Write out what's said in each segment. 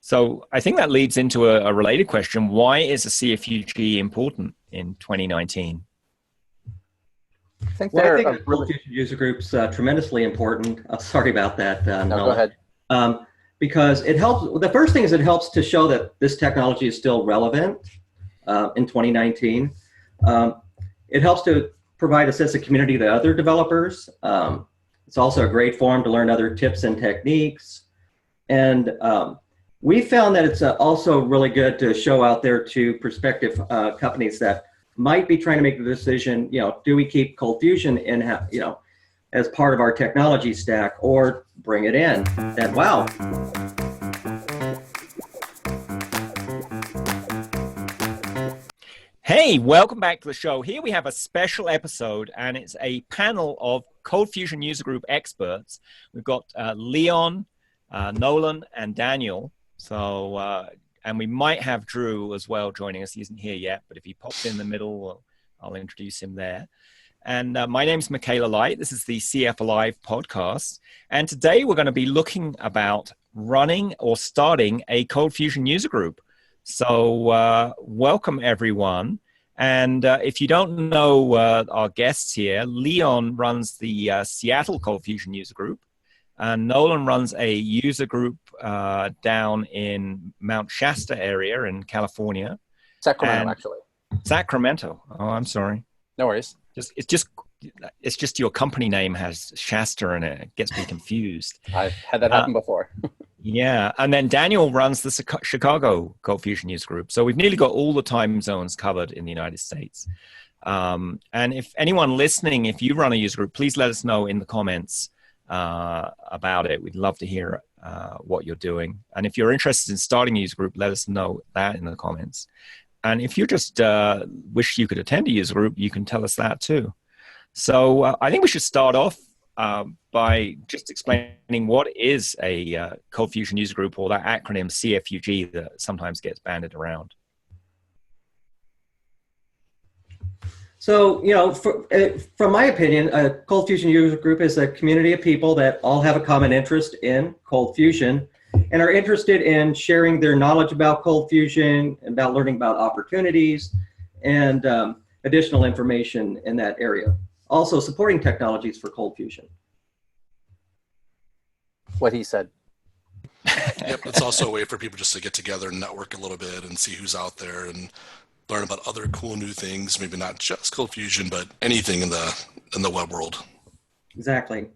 So I think that leads into a related question. Why is a CFUG important in 2019? Well, I think the ColdFusion user group's tremendously important. Sorry about that. No, go ahead. Because it helps. The first thing is it helps to show that this technology is still relevant in 2019. It helps to provide a sense of community to other developers. It's also a great forum to learn other tips and techniques. And we found that it's also really good to show out there to prospective companies that might be trying to make the decision, do we keep ColdFusion in, as part of our technology stack or bring it in? And wow. Hey, welcome back to the show. Here we have a special episode, and it's a panel of ColdFusion user group experts. We've got Leon, Nolan, and Daniel. So, and we might have Drew as well joining us. He isn't here yet, but if he pops in the middle, I'll introduce him there. And my name's Michaela Light. This is the CF Live podcast. And today we're going to be looking about running or starting a ColdFusion user group. So welcome, everyone. And if you don't know our guests here, Leon runs the Seattle ColdFusion user group. And Nolan runs a user group down in Mount Shasta area in California. Sacramento, actually. Sacramento. Oh, I'm sorry. No worries. It's just your company name has Shasta in it. It gets me confused. I've had that happen before. Yeah. And then Daniel runs the Chicago ColdFusion user group. So we've nearly got all the time zones covered in the United States. And if anyone listening, if you run a user group, please let us know in the comments about it. We'd love to hear what you're doing. And if you're interested in starting a user group, let us know that in the comments. And if you just wish you could attend a user group, you can tell us that too. So I think we should start off by just explaining what is a ColdFusion user group, or that acronym CFUG that sometimes gets banded around. So, from my opinion, a ColdFusion user group is a community of people that all have a common interest in ColdFusion and are interested in sharing their knowledge about ColdFusion, about learning about opportunities, and additional information in that area. Also supporting technologies for ColdFusion. What he said. Yep, it's also a way for people just to get together and network a little bit and see who's out there and learn about other cool new things, maybe not just ColdFusion, but anything in the web world. Exactly.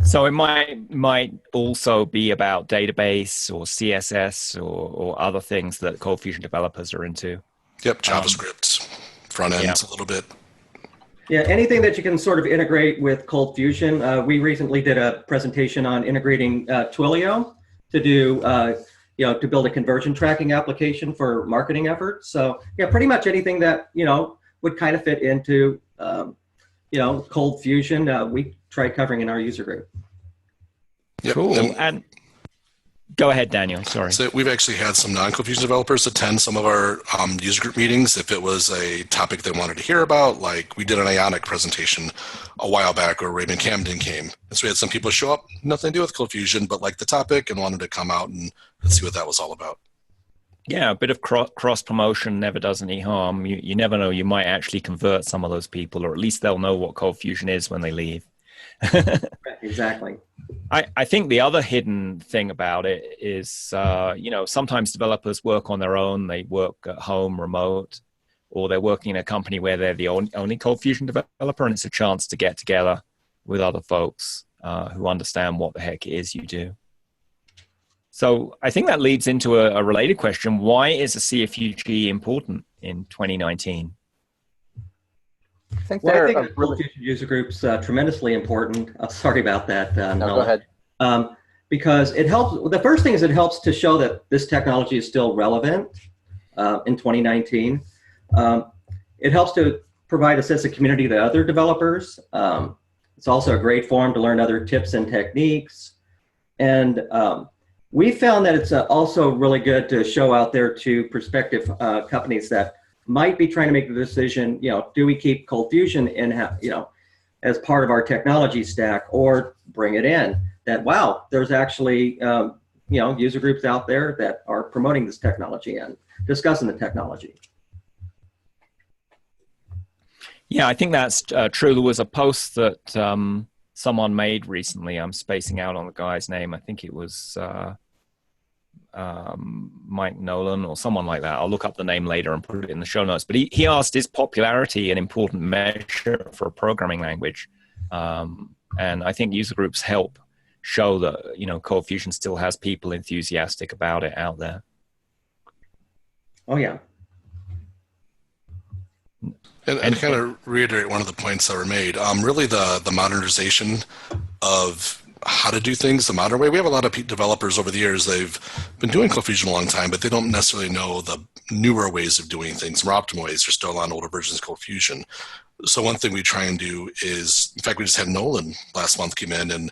So it might also be about database or CSS or other things that ColdFusion developers are into. Yep, JavaScript, front ends a little bit. Yeah, anything that you can sort of integrate with ColdFusion. We recently did a presentation on integrating Twilio to do, to build a conversion tracking application for marketing efforts. So yeah, pretty much anything that, would kind of fit into, ColdFusion, we tried covering in our user group. Yep. Cool. And go ahead, Daniel. Sorry. So we've actually had some non-ColdFusion developers attend some of our user group meetings if it was a topic they wanted to hear about. Like we did an Ionic presentation a while back where Raymond Camden came. And so we had some people show up, nothing to do with ColdFusion, but liked the topic and wanted to come out and see what that was all about. Yeah, a bit of cross-promotion never does any harm. You never know. You might actually convert some of those people, or at least they'll know what ColdFusion is when they leave. Exactly. I think the other hidden thing about it is, sometimes developers work on their own. They work at home, remote, or they're working in a company where they're the only ColdFusion developer, and it's a chance to get together with other folks who understand what the heck it is you do. So I think that leads into a related question. Why is a CFUG important in 2019? I think the ColdFusion user group's tremendously important. Sorry about that. No, go ahead. Because it helps. The first thing is it helps to show that this technology is still relevant in 2019. It helps to provide a sense of community to other developers. It's also a great forum to learn other tips and techniques. And we found that it's also really good to show out there to prospective companies that might be trying to make the decision, do we keep ColdFusion in, as part of our technology stack or bring it in? That, wow, there's actually user groups out there that are promoting this technology and discussing the technology. Yeah, I think that's true. There was a post that someone made recently. I'm spacing out on the guy's name. I think it was Mike Nolan or someone like that. I'll look up the name later and put it in the show notes. But he asked, is popularity an important measure for a programming language? And I think user groups help show that, ColdFusion still has people enthusiastic about it out there. Oh, yeah. And kind of reiterate one of the points that were made, really the modernization of how to do things the modern way. We have a lot of developers over the years, they've been doing ColdFusion a long time, but they don't necessarily know the newer ways of doing things, more optimal ways. They're still on older versions of ColdFusion. So one thing we try and do is, in fact, we just had Nolan last month came in and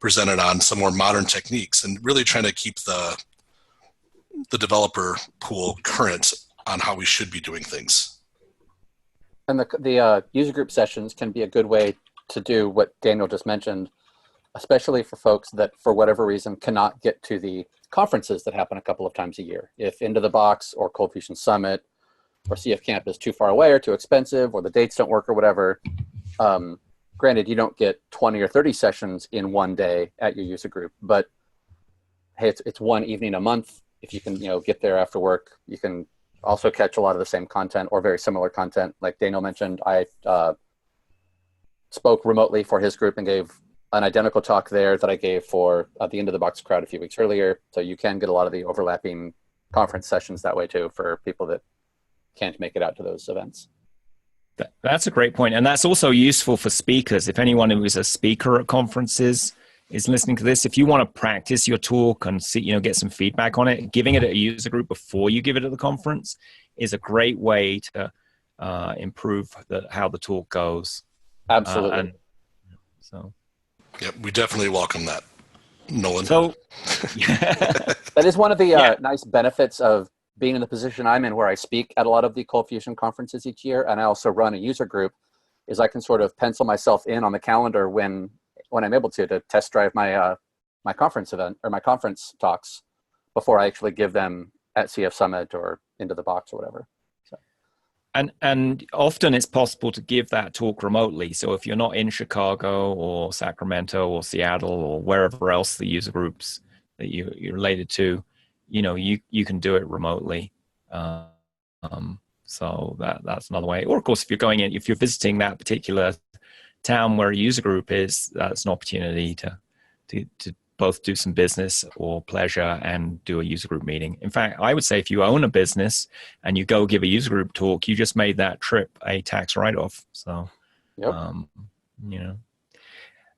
presented on some more modern techniques and really trying to keep the developer pool current on how we should be doing things. And the user group sessions can be a good way to do what Daniel just mentioned, especially for folks that, for whatever reason, cannot get to the conferences that happen a couple of times a year. If Into the Box or ColdFusion Summit or CF Camp is too far away or too expensive or the dates don't work or whatever, granted, you don't get 20 or 30 sessions in one day at your user group, but hey, it's one evening a month. If you can, get there after work, you can also catch a lot of the same content or very similar content. Like Daniel mentioned, I spoke remotely for his group and gave an identical talk there that I gave for the Into the Box crowd a few weeks earlier. So you can get a lot of the overlapping conference sessions that way too for people that can't make it out to those events. That's a great point. And that's also useful for speakers. If anyone who is a speaker at conferences is listening to this, if you want to practice your talk and see, get some feedback on it, giving it a user group before you give it at the conference is a great way to improve how the talk goes. Absolutely. Yep, we definitely welcome that, Nolan. So that is one of the nice benefits of being in the position I'm in, where I speak at a lot of the ColdFusion conferences each year, and I also run a user group, is I can sort of pencil myself in on the calendar when I'm able to test drive my my conference event or my conference talks before I actually give them at CF Summit or Into the Box or whatever. So. And often it's possible to give that talk remotely. So if you're not in Chicago or Sacramento or Seattle or wherever else the user groups that you're related to, you can do it remotely. So that's another way. Or of course, if you're visiting that particular town where a user group is, that's an opportunity to both do some business or pleasure and do a user group meeting. In fact, I would say if you own a business and you go give a user group talk, you just made that trip a tax write-off. So, yep.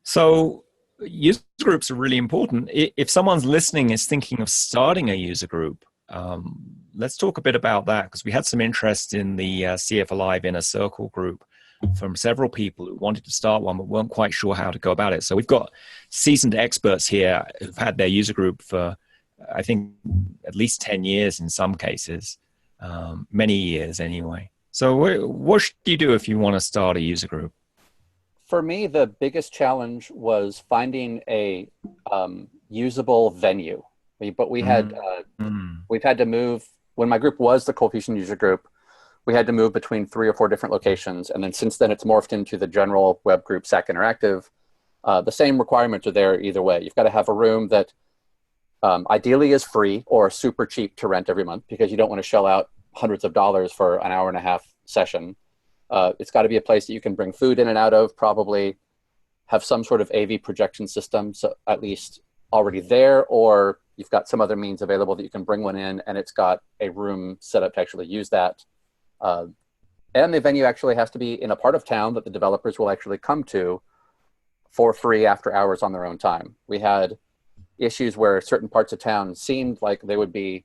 So user groups are really important. If someone's listening is thinking of starting a user group, let's talk a bit about that, because we had some interest in the CF Alive Inner Circle group from several people who wanted to start one but weren't quite sure how to go about it. So we've got seasoned experts here who've had their user group for, I think, at least 10 years in some cases, many years anyway. So what should you do if you want to start a user group? For me, the biggest challenge was finding a usable venue. We've had to move, when my group was the ColdFusion user group, we had to move between 3 or 4 different locations. And then since then, it's morphed into the general web group, SAC Interactive. The same requirements are there either way. You've got to have a room that ideally is free or super cheap to rent every month, because you don't want to shell out hundreds of dollars for an hour-and-a-half session. It's got to be a place that you can bring food in and out of, probably have some sort of AV projection system, so at least already there, or you've got some other means available that you can bring one in and it's got a room set up to actually use that. And the venue actually has to be in a part of town that the developers will actually come to for free after hours on their own time. We had issues where certain parts of town seemed like they would be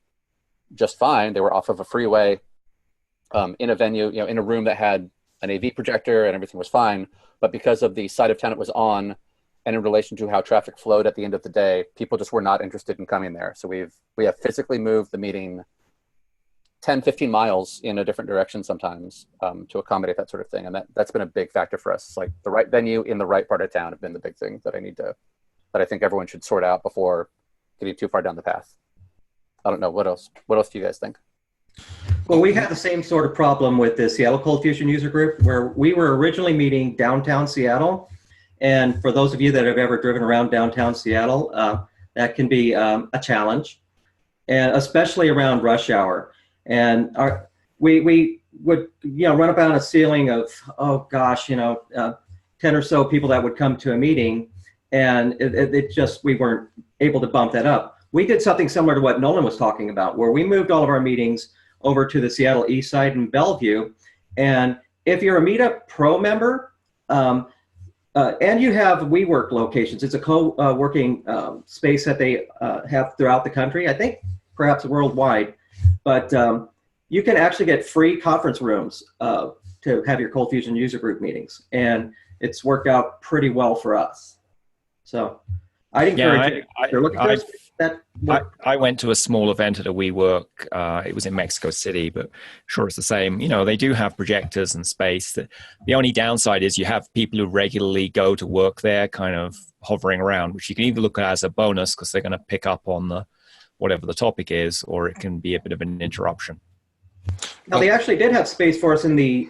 just fine. They were off of a freeway, in a venue, in a room that had an AV projector and everything was fine. But because of the side of town it was on, and in relation to how traffic flowed at the end of the day, people just were not interested in coming there. So we have physically moved the meeting 10, 15 miles in a different direction sometimes to accommodate that sort of thing. And that's been a big factor for us. It's like the right venue in the right part of town have been the big thing that I think everyone should sort out before getting too far down the path. I don't know. What else do you guys think? Well, we had the same sort of problem with the Seattle ColdFusion user group, where we were originally meeting downtown Seattle. And for those of you that have ever driven around downtown Seattle, that can be a challenge, and especially around rush hour. And we would run up on a ceiling of, 10 or so people that would come to a meeting, and it just, we weren't able to bump that up. We did something similar to what Nolan was talking about, where we moved all of our meetings over to the Seattle East Side and Bellevue. And if you're a Meetup Pro member, and you have WeWork locations, it's a co-working space that they have throughout the country, I think perhaps worldwide, but you can actually get free conference rooms to have your ColdFusion user group meetings. And it's worked out pretty well for us. So I'd encourage you, if you're looking for I went to a small event at a WeWork. It was in Mexico City, but sure it's the same. They do have projectors and space. The only downside is you have people who regularly go to work there kind of hovering around, which you can either look at as a bonus because they're going to pick up on whatever the topic is, or it can be a bit of an interruption. Now, they actually did have space for us in the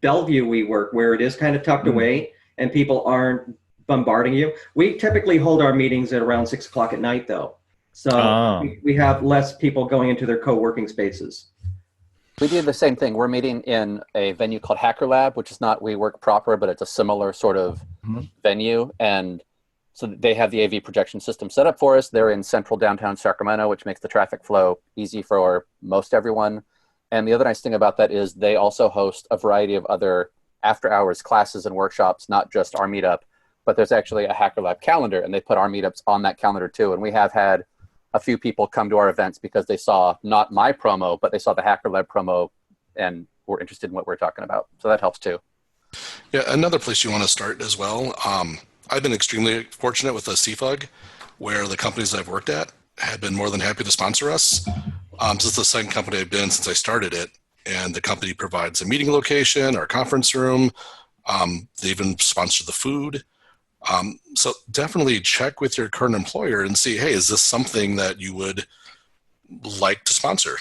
Bellevue WeWork, where it is kind of tucked away and people aren't bombarding you. We typically hold our meetings at around 6 o'clock at night, though. So we have less people going into their co-working spaces. We do the same thing. We're meeting in a venue called Hacker Lab, which is not WeWork proper, but it's a similar sort of venue. And so they have the AV projection system set up for us. They're in central downtown Sacramento, which makes the traffic flow easy for most everyone. And the other nice thing about that is they also host a variety of other after-hours classes and workshops, not just our meetup, but there's actually a Hacker Lab calendar, and they put our meetups on that calendar too. And we have had a few people come to our events because they saw not my promo, but they saw the Hacker Lab promo and were interested in what we're talking about. So that helps too. Yeah, another place you want to start as well. I've been extremely fortunate with the CFUG, where the companies I've worked at have been more than happy to sponsor us. This is the second company I've been since I started it, and the company provides a meeting location, our conference room. They even sponsor the food. So definitely check with your current employer and see, hey, is this something that you would like to sponsor?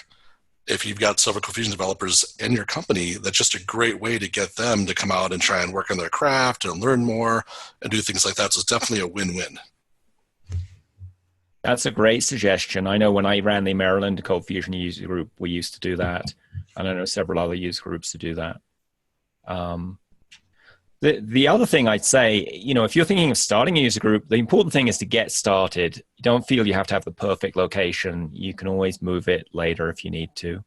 If you've got several ColdFusion developers in your company, that's just a great way to get them to come out and try and work on their craft and learn more and do things like that. So it's definitely a win-win. That's a great suggestion. I know when I ran the Maryland ColdFusion user group, we used to do that. And I know several other user groups to do that. The other thing I'd say, if you're thinking of starting a user group, the important thing is to get started. You don't feel you have to have the perfect location. You can always move it later if you need to.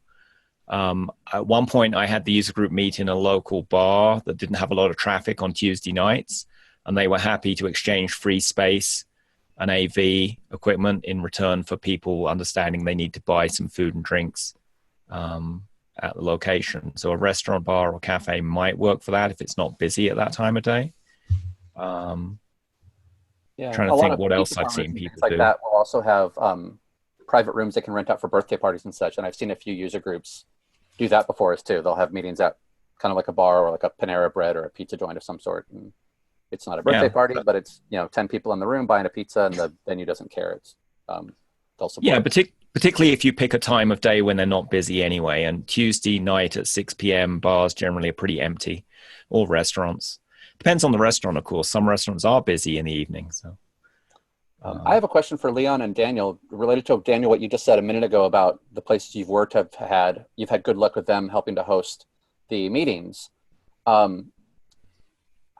At one point, I had the user group meet in a local bar that didn't have a lot of traffic on Tuesday nights, and they were happy to exchange free space and AV equipment in return for people understanding they need to buy some food and drinks at the location. So a restaurant, bar, or cafe might work for that if it's not busy at that time of day. Trying to think what else I've seen people like do. That will also have private rooms they can rent out for birthday parties and such. And I've seen a few user groups do that before us too. They'll have meetings at kind of like a bar or like a Panera Bread or a pizza joint of some sort. And it's not a birthday party, but it's 10 people in the room buying a pizza, and the venue doesn't care. It's they'll support. Particularly if you pick a time of day when they're not busy anyway. And Tuesday night at 6 p.m. bars generally are pretty empty, all restaurants. Depends on the restaurant, of course. Some restaurants are busy in the evening. So, I have a question for Leon and Daniel related to Daniel, what you just said a minute ago about the places you've worked you've had good luck with them helping to host the meetings.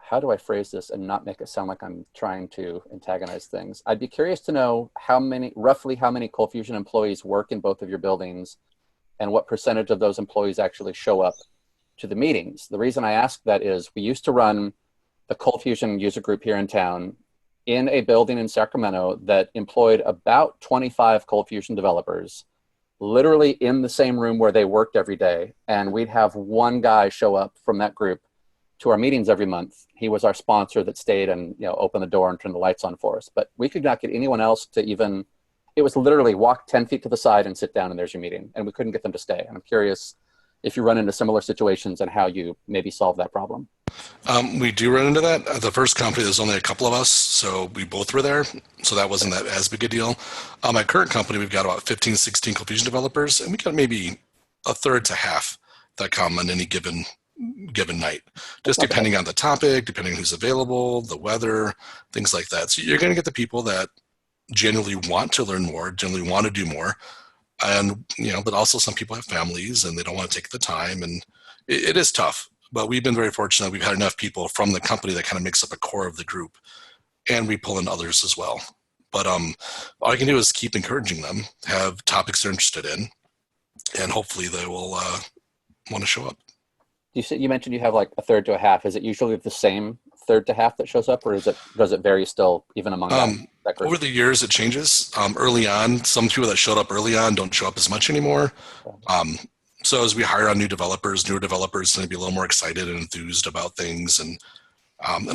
How do I phrase this and not make it sound like I'm trying to antagonize things? I'd be curious to know roughly how many ColdFusion employees work in both of your buildings, and what percentage of those employees actually show up to the meetings. The reason I ask that is we used to run the ColdFusion user group here in town in a building in Sacramento that employed about 25 ColdFusion developers, literally in the same room where they worked every day. And we'd have one guy show up from that group to our meetings every month. He was our sponsor that stayed and opened the door and turned the lights on for us. But we could not get anyone else to even, it was literally walk 10 feet to the side and sit down and there's your meeting. And we couldn't get them to stay. And I'm curious if you run into similar situations and how you maybe solve that problem. We do run into that. At the first company, there's only a couple of us, so we both were there. So that wasn't that as big a deal. My current company, we've got about 15, 16 ColdFusion developers, and we got maybe a third to half that come on any given night, just depending on the topic, depending on who's available, the weather, things like that. So you're going to get the people that genuinely want to learn more, genuinely want to do more. And, but also some people have families and they don't want to take the time, and it is tough. But we've been very fortunate. We've had enough people from the company that kind of makes up a core of the group, and we pull in others as well. But all I can do is keep encouraging them, have topics they're interested in, and hopefully they will want to show up. You mentioned you have like a third to a half. Is it usually the same third to half that shows up, or does it vary still even among that group? Over the years, it changes. Early on, some people that showed up early on don't show up as much anymore. So as we hire on newer developers tend to be a little more excited and enthused about things. And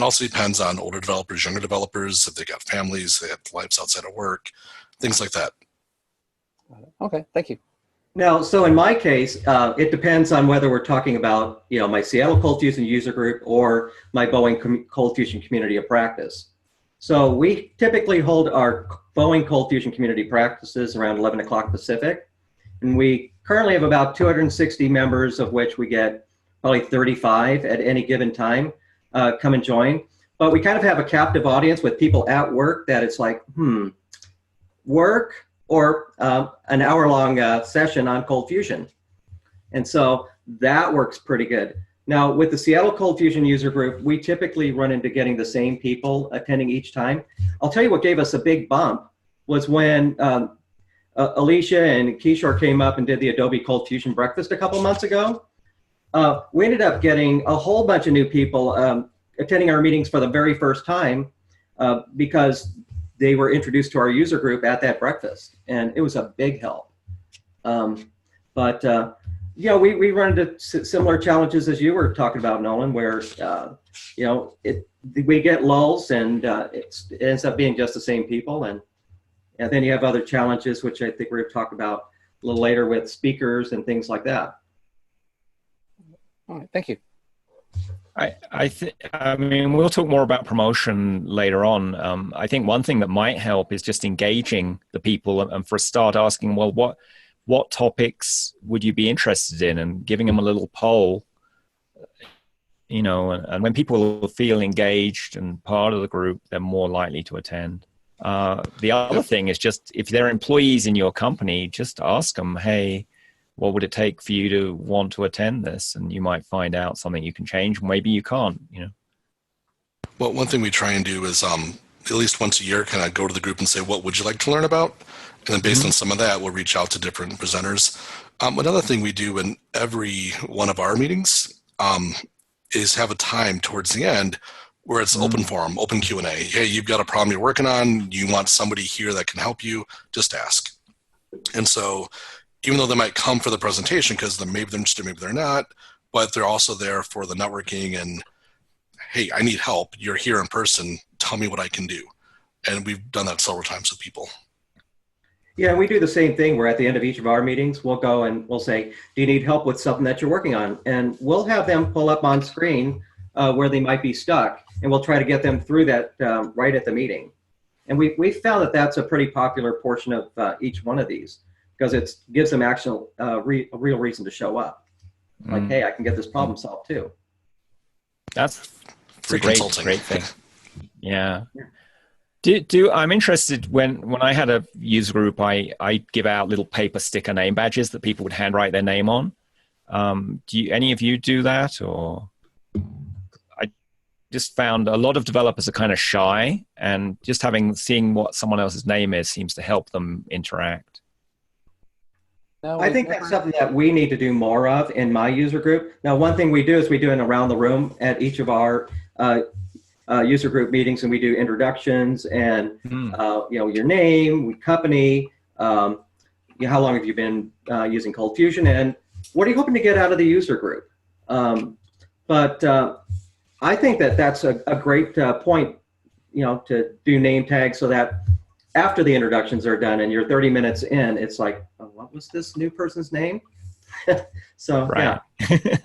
also depends on older developers, younger developers, if they got families, they have lives outside of work, things like that. Okay, thank you. Now, so in my case, it depends on whether we're talking about, my Seattle ColdFusion user group or my Boeing ColdFusion community of practice. So we typically hold our Boeing ColdFusion community practices around 11 o'clock Pacific. And we currently have about 260 members, of which we get probably 35 at any given time come and join. But we kind of have a captive audience with people at work that it's like, work or an hour-long session on ColdFusion. And so that works pretty good. Now, with the Seattle ColdFusion user group, we typically run into getting the same people attending each time. I'll tell you what gave us a big bump was when Alicia and Kishore came up and did the Adobe ColdFusion breakfast a couple months ago. We ended up getting a whole bunch of new people attending our meetings for the very first time because they were introduced to our user group at that breakfast, and it was a big help. We run into similar challenges as you were talking about, Nolan, where we get lulls and it ends up being just the same people, and then you have other challenges, which I think we're going to talk about a little later with speakers and things like that. All right, thank you. I mean, we'll talk more about promotion later on. I think one thing that might help is just engaging the people, and for a start asking, well, what topics would you be interested in, and giving them a little poll, and when people feel engaged and part of the group, they're more likely to attend. The other thing is just, if they're employees in your company, just ask them, hey, what would it take for you to want to attend this? And you might find out something you can change. Maybe you can't, Well, one thing we try and do is at least once a year kind of go to the group and say, what would you like to learn about? And then based on some of that, we'll reach out to different presenters. Another thing we do in every one of our meetings is have a time towards the end where it's open forum, open Q&A. Hey, you've got a problem you're working on. You want somebody here that can help you, just ask. And so even though they might come for the presentation because maybe they're interested, maybe they're not, but they're also there for the networking and, hey, I need help. You're here in person. Tell me what I can do. And we've done that several times with people. Yeah, we do the same thing where at the end of each of our meetings, we'll go and we'll say, do you need help with something that you're working on? And we'll have them pull up on screen where they might be stuck, and we'll try to get them through that right at the meeting. And we found that that's a pretty popular portion of each one of these, because it gives them actual a real reason to show up. Like, hey, I can get this problem solved too. That's free consulting. Great thing. Yeah. I'm interested when I had a user group, I give out little paper sticker name badges that people would handwrite their name on. Do any of you do that? Or I just found a lot of developers are kind of shy, and just seeing what someone else's name is seems to help them interact. No, I think that's something that we need to do more of in my user group. Now, one thing we do is we do an around the room at each of our user group meetings, and we do introductions and your name, company, how long have you been using ColdFusion, and what are you hoping to get out of the user group? But I think that that's a great point, to do name tags so that after the introductions are done and you're 30 minutes in, it's like, oh, what was this new person's name? So, Right. yeah.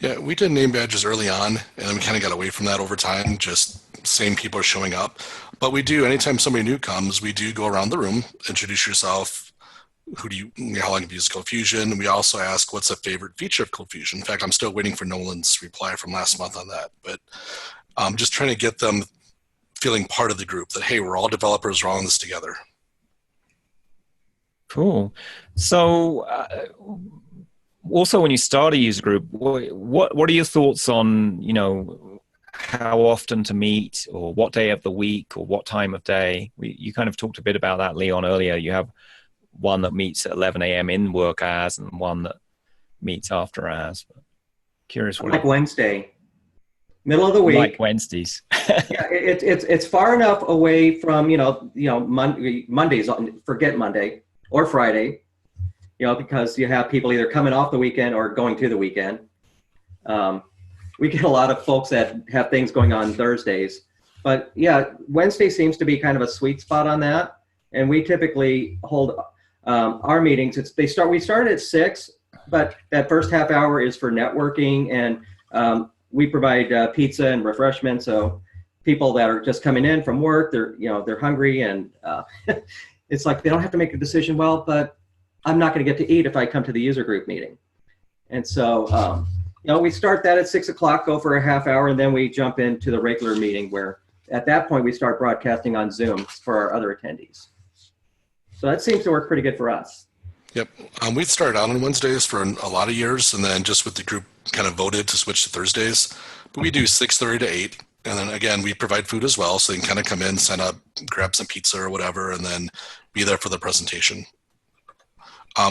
Yeah, we did name badges early on, and then we kind of got away from that over time. Just same people are showing up. But we do, anytime somebody new comes, we do go around the room, introduce yourself, how long have you used ColdFusion? We also ask what's a favorite feature of ColdFusion. In fact, I'm still waiting for Nolan's reply from last month on that. But just trying to get them feeling part of the group, that, hey, we're all developers, we're all in this together. Cool. So also when you start a user group, what are your thoughts on, how often to meet, or what day of the week, or what time of day? You kind of talked a bit about that, Leon, earlier. You have one that meets at 11 a.m. in work hours and one that meets after hours. But curious what like Wednesday, middle of the week. Like Wednesdays. Yeah, it's far enough away from Mondays. Forget Monday or Friday, because you have people either coming off the weekend or going to the weekend. We get a lot of folks that have things going on Thursdays, but yeah, Wednesday seems to be kind of a sweet spot on that. And we typically hold our meetings. We started at 6, but that first half hour is for networking, and we provide pizza and refreshments. So people that are just coming in from work, they're hungry, and it's like they don't have to make a decision. Well, but I'm not going to get to eat if I come to the user group meeting. And so, we start that at 6 o'clock, go for a half hour, and then we jump into the regular meeting, where at that point we start broadcasting on Zoom for our other attendees. So that seems to work pretty good for us. Yep. We started out on Wednesdays for a lot of years, and then just with the group kind of voted to switch to Thursdays. But we do 6:30 to 8. And then again, we provide food as well. So they can kind of come in, sign up, grab some pizza or whatever, and then be there for the presentation.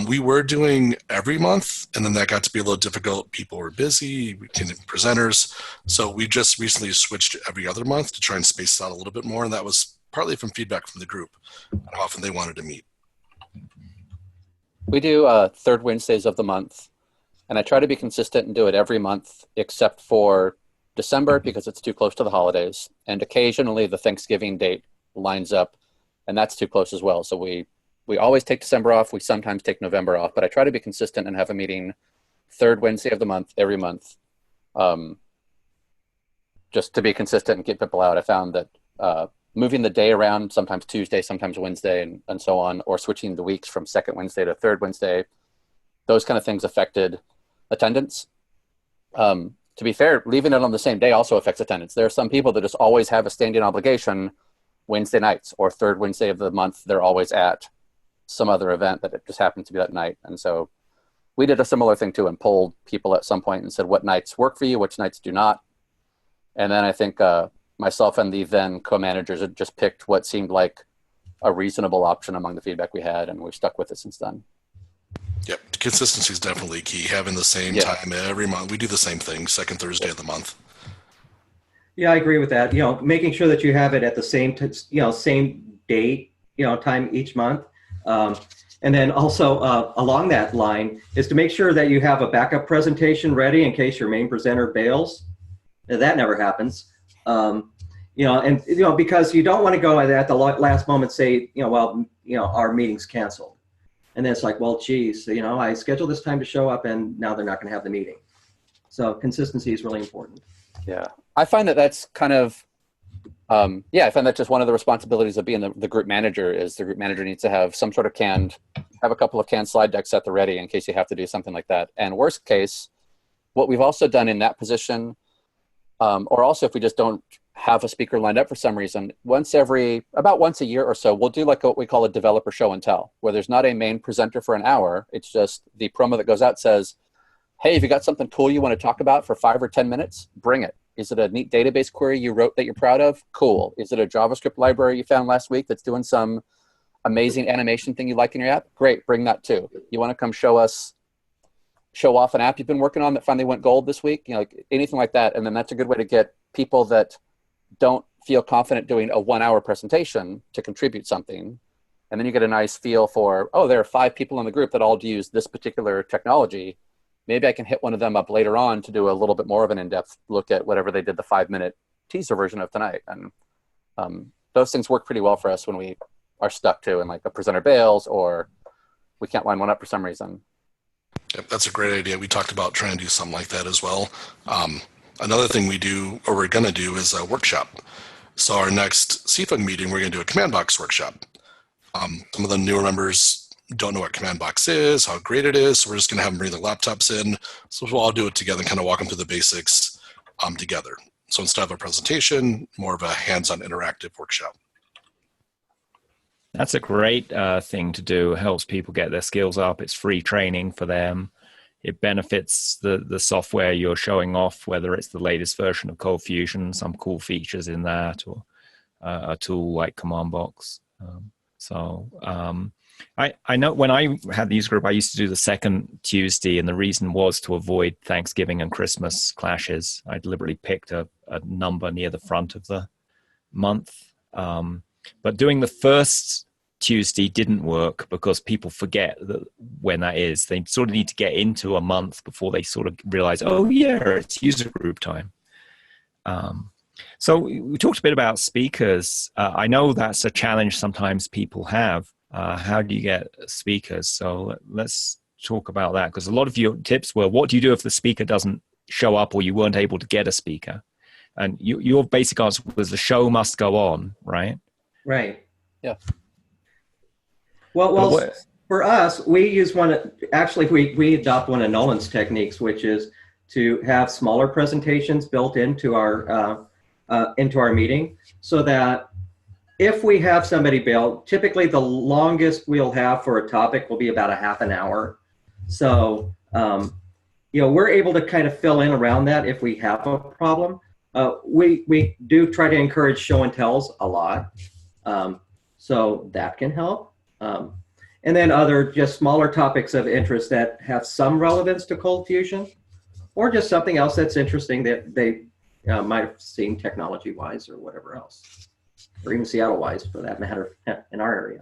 We were doing every month, and then that got to be a little difficult. People were busy, presenters. So we just recently switched to every other month to try and space it out a little bit more. And that was partly from feedback from the group on how often they wanted to meet. We do third Wednesdays of the month, and I try to be consistent and do it every month except for December, because it's too close to the holidays, and occasionally the Thanksgiving date lines up, and that's too close as well. So we always take December off. We sometimes take November off, but I try to be consistent and have a meeting third Wednesday of the month every month, just to be consistent and get people out. I found that moving the day around, sometimes Tuesday, sometimes Wednesday, and so on, or switching the weeks from second Wednesday to third Wednesday, those kind of things affected attendance. To be fair, leaving it on the same day also affects attendance. There are some people that just always have a standing obligation Wednesday nights, or third Wednesday of the month, they're always at some other event that it just happens to be that night. And so we did a similar thing too, and polled people at some point and said, what nights work for you, which nights do not. And then I think myself and the then co-managers had just picked what seemed like a reasonable option among the feedback we had, and we've stuck with it since then. Yep, consistency is definitely key. Having the same time every month. We do the same thing, second Thursday of the month. Yeah, I agree with that. Making sure that you have it at the same same date, time each month. And then also along that line is to make sure that you have a backup presentation ready in case your main presenter bails. That never happens. Because you don't want to go at the last moment say, our meeting's canceled. And then it's like, well, geez, I scheduled this time to show up, and now they're not going to have the meeting. So consistency is really important. Yeah, I find that's kind of, I find that just one of the responsibilities of being the group manager is the group manager needs to have some sort of have a couple of canned slide decks at the ready in case you have to do something like that. And worst case, what we've also done in that position, or also if we just don't have a speaker lined up for some reason, about once a year or so, we'll do like what we call a developer show and tell, where there's not a main presenter for an hour. It's just the promo that goes out says, hey, if you got something cool you want to talk about for 5 or 10 minutes, bring it. Is it a neat database query you wrote that you're proud of? Cool. Is it a JavaScript library you found last week that's doing some amazing animation thing you like in your app? Great, bring that too. You want to come show off an app you've been working on that finally went gold this week? Anything like that. And then that's a good way to get people that don't feel confident doing a 1-hour presentation to contribute something. And then you get a nice feel for, there are 5 people in the group that all use this particular technology. Maybe I can hit one of them up later on to do a little bit more of an in-depth look at whatever they did the 5-minute teaser version of tonight. And those things work pretty well for us when we are stuck to, and like a presenter bails or we can't line one up for some reason. Yep, that's a great idea. We talked about trying to do something like that as well. Another thing we do, or we're going to do, is a workshop. So our next CFUG meeting, we're going to do a command box workshop. Some of the newer members don't know what command box is, how great it is, so we're just going to have them bring their laptops in. So we'll all do it together and kind of walk them through the basics together. So instead of a presentation, more of a hands-on interactive workshop. That's a great thing to do. It helps people get their skills up. It's free training for them. It benefits the software you're showing off, whether it's the latest version of ColdFusion, some cool features in that, or a tool like Command Box. I know when I had the user group, I used to do the second Tuesday, and the reason was to avoid Thanksgiving and Christmas clashes. I deliberately picked a number near the front of the month. But doing the first Tuesday didn't work because people forget when that is. They sort of need to get into a month before they sort of realize, oh yeah, it's user group time. So we talked a bit about speakers. I know that's a challenge sometimes people have. How do you get speakers? So let's talk about that, because a lot of your tips were, what do you do if the speaker doesn't show up or you weren't able to get a speaker? And your basic answer was the show must go on, right? Right. Yeah. Well, for us, we use we adopt one of Nolan's techniques, which is to have smaller presentations built into our meeting, so that if we have somebody bail, typically the longest we'll have for a topic will be about a half an hour. So, we're able to kind of fill in around that if we have a problem. We do try to encourage show and tells a lot. So that can help. And then other just smaller topics of interest that have some relevance to ColdFusion, or just something else that's interesting that they might have seen technology-wise or whatever else, or even Seattle-wise for that matter in our area.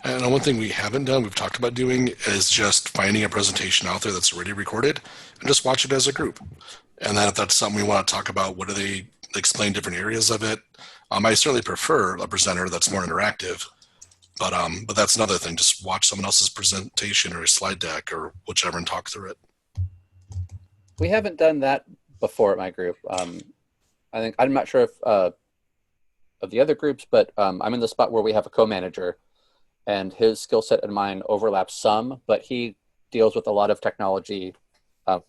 And one thing we haven't done, we've talked about doing, is just finding a presentation out there that's already recorded and just watch it as a group. And then if that's something we want to talk about, what do they explain different areas of it? I certainly prefer a presenter that's more interactive, but that's another thing. Just watch someone else's presentation or a slide deck or whichever and talk through it. We haven't done that before at my group. I'm not sure if of the other groups, but I'm in the spot where we have a co-manager, and his skill set and mine overlap some, but he deals with a lot of technology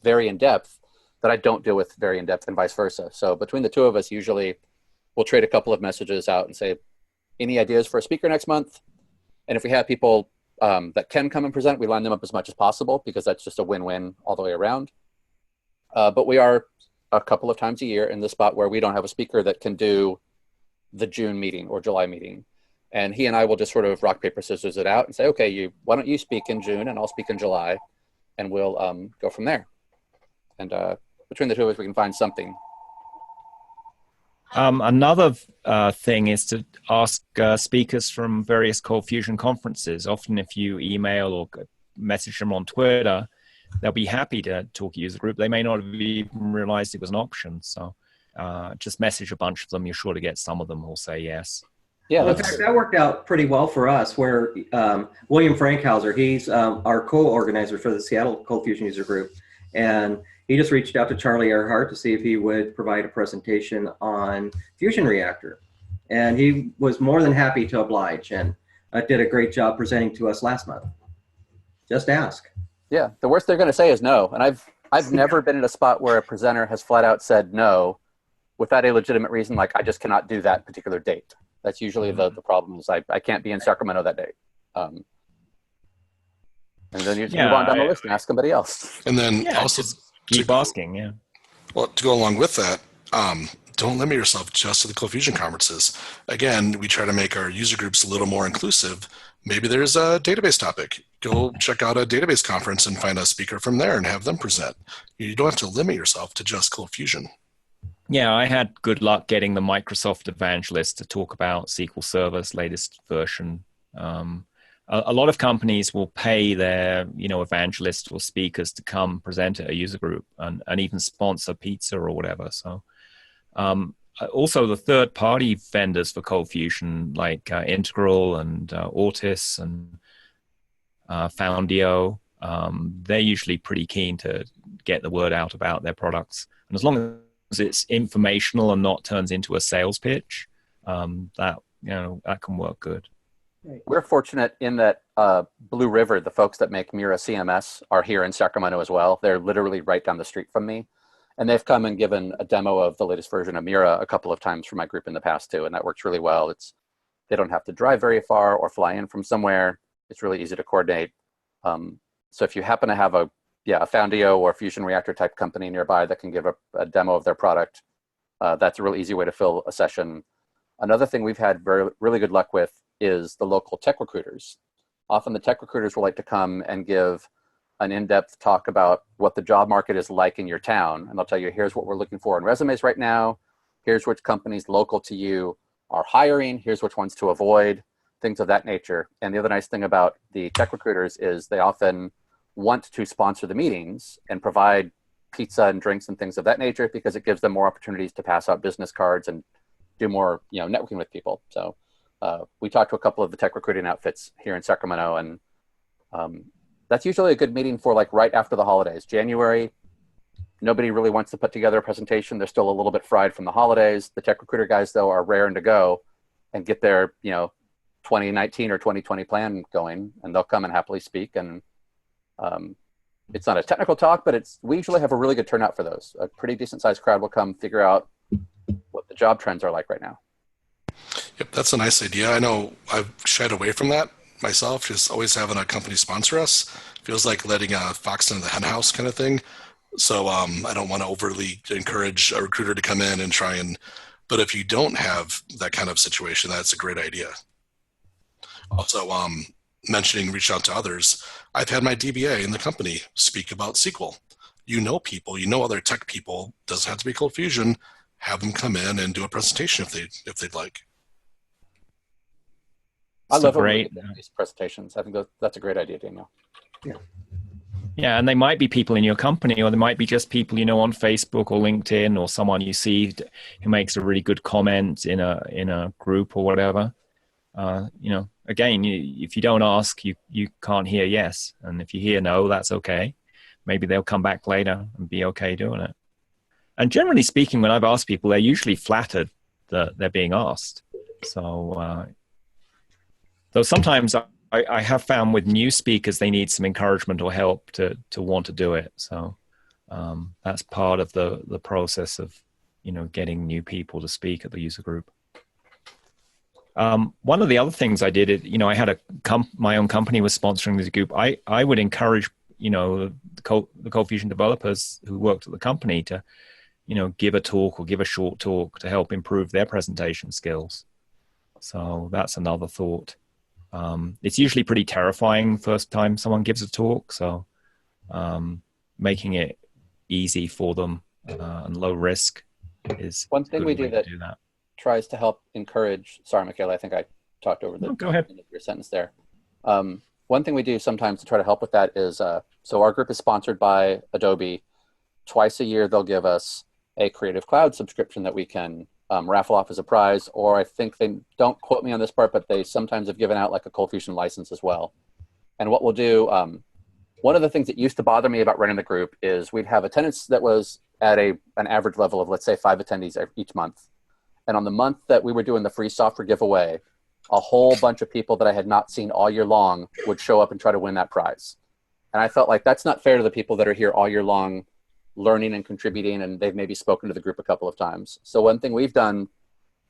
very in depth that I don't deal with very in depth, and vice versa. So between the two of us, usually we'll trade a couple of messages out and say, any ideas for a speaker next month? And if we have people that can come and present, we line them up as much as possible, because that's just a win-win all the way around. But we are a couple of times a year in the spot where we don't have a speaker that can do the June meeting or July meeting. And he and I will just sort of rock, paper, scissors it out and say, okay, why don't you speak in June and I'll speak in July, and we'll go from there. And between the two of us, we can find something. Another thing is to ask speakers from various ColdFusion conferences. Often if you email or message them on Twitter, they'll be happy to talk user group. They may not have even realized it was an option. So just message a bunch of them. You're sure to get some of them who'll say yes. Yeah, well, in fact, that worked out pretty well for us, where William Frankhauser, he's our co-organizer for the Seattle ColdFusion user group. And he just reached out to Charlie Earhart to see if he would provide a presentation on Fusion Reactor. And he was more than happy to oblige, and did a great job presenting to us last month. Just ask. Yeah, the worst they're going to say is no. And I've never been in a spot where a presenter has flat out said no without a legitimate reason, like I just cannot do that particular date. That's usually the problem, is I can't be in Sacramento that day. And then you just move on down the list and ask somebody else. And then also keep asking, yeah. Well, to go along with that, don't limit yourself just to the ColdFusion conferences. Again, we try to make our user groups a little more inclusive. Maybe there's a database topic. Go check out a database conference and find a speaker from there and have them present. You don't have to limit yourself to just ColdFusion. Yeah, I had good luck getting the Microsoft evangelist to talk about SQL Server's latest version. A lot of companies will pay their, evangelists or speakers to come present at a user group and even sponsor pizza or whatever. So, also the third-party vendors for ColdFusion, like Integral and Ortis and Foundio. They're usually pretty keen to get the word out about their products. And as long as it's informational and not turns into a sales pitch, that can work good. We're fortunate in that Blue River, the folks that make Mira CMS, are here in Sacramento as well. They're literally right down the street from me. And they've come and given a demo of the latest version of Mira a couple of times for my group in the past too, and that works really well. They don't have to drive very far or fly in from somewhere. It's really easy to coordinate. So if you happen to have a Foundio or fusion reactor type company nearby that can give a demo of their product, that's a real easy way to fill a session. Another thing we've had really good luck with is the local tech recruiters. Often the tech recruiters will like to come and give an in-depth talk about what the job market is like in your town. And they'll tell you, here's what we're looking for in resumes right now. Here's which companies local to you are hiring. Here's which ones to avoid, things of that nature. And the other nice thing about the tech recruiters is they often want to sponsor the meetings and provide pizza and drinks and things of that nature because it gives them more opportunities to pass out business cards and do more networking with people. So we talked to a couple of the tech recruiting outfits here in Sacramento, and that's usually a good meeting for like right after the holidays. January, nobody really wants to put together a presentation. They're still a little bit fried from the holidays. The tech recruiter guys, though, are raring to go and get their 2019 or 2020 plan going, and they'll come and happily speak. And it's not a technical talk, but we usually have a really good turnout for those. A pretty decent sized crowd will come figure out what the job trends are like right now. Yep, that's a nice idea. I know I've shied away from that myself, just always having a company sponsor us. Feels like letting a fox into the hen house kind of thing. So I don't want to overly encourage a recruiter to come in and try but if you don't have that kind of situation, that's a great idea. Also, mentioning reach out to others, I've had my DBA in the company speak about SQL. People, other tech people, doesn't have to be ColdFusion, have them come in and do a presentation if they'd like. I love these presentations. I think that's a great idea, Daniel. Yeah, and they might be people in your company, or they might be just people on Facebook or LinkedIn, or someone you see who makes a really good comment in a group or whatever. Again, if you don't ask, you can't hear yes, and if you hear no, that's okay. Maybe they'll come back later and be okay doing it. And generally speaking, when I've asked people, they're usually flattered that they're being asked. So, though sometimes I have found with new speakers, they need some encouragement or help to want to do it. So that's part of the process of, getting new people to speak at the user group. One of the other things I did, I had my own company was sponsoring this group. I would encourage, the ColdFusion developers who worked at the company to, give a talk or give a short talk to help improve their presentation skills. So that's another thought. It's usually pretty terrifying first time someone gives a talk. So making it easy for them and low risk is one thing we do that tries to help encourage. Sorry, Michaela, I think I talked over go ahead. Your sentence there. One thing we do sometimes to try to help with that is, so our group is sponsored by Adobe. Twice a year, they'll give us a Creative Cloud subscription that we can raffle off as a prize, or I think they don't quote me on this part, but they sometimes have given out like a ColdFusion license as well. And what we'll do, one of the things that used to bother me about running the group is we'd have attendance that was at an average level of, let's say, 5 attendees each month. And on the month that we were doing the free software giveaway, a whole bunch of people that I had not seen all year long would show up and try to win that prize. And I felt like that's not fair to the people that are here all year long learning and contributing, and they've maybe spoken to the group a couple of times. So one thing we've done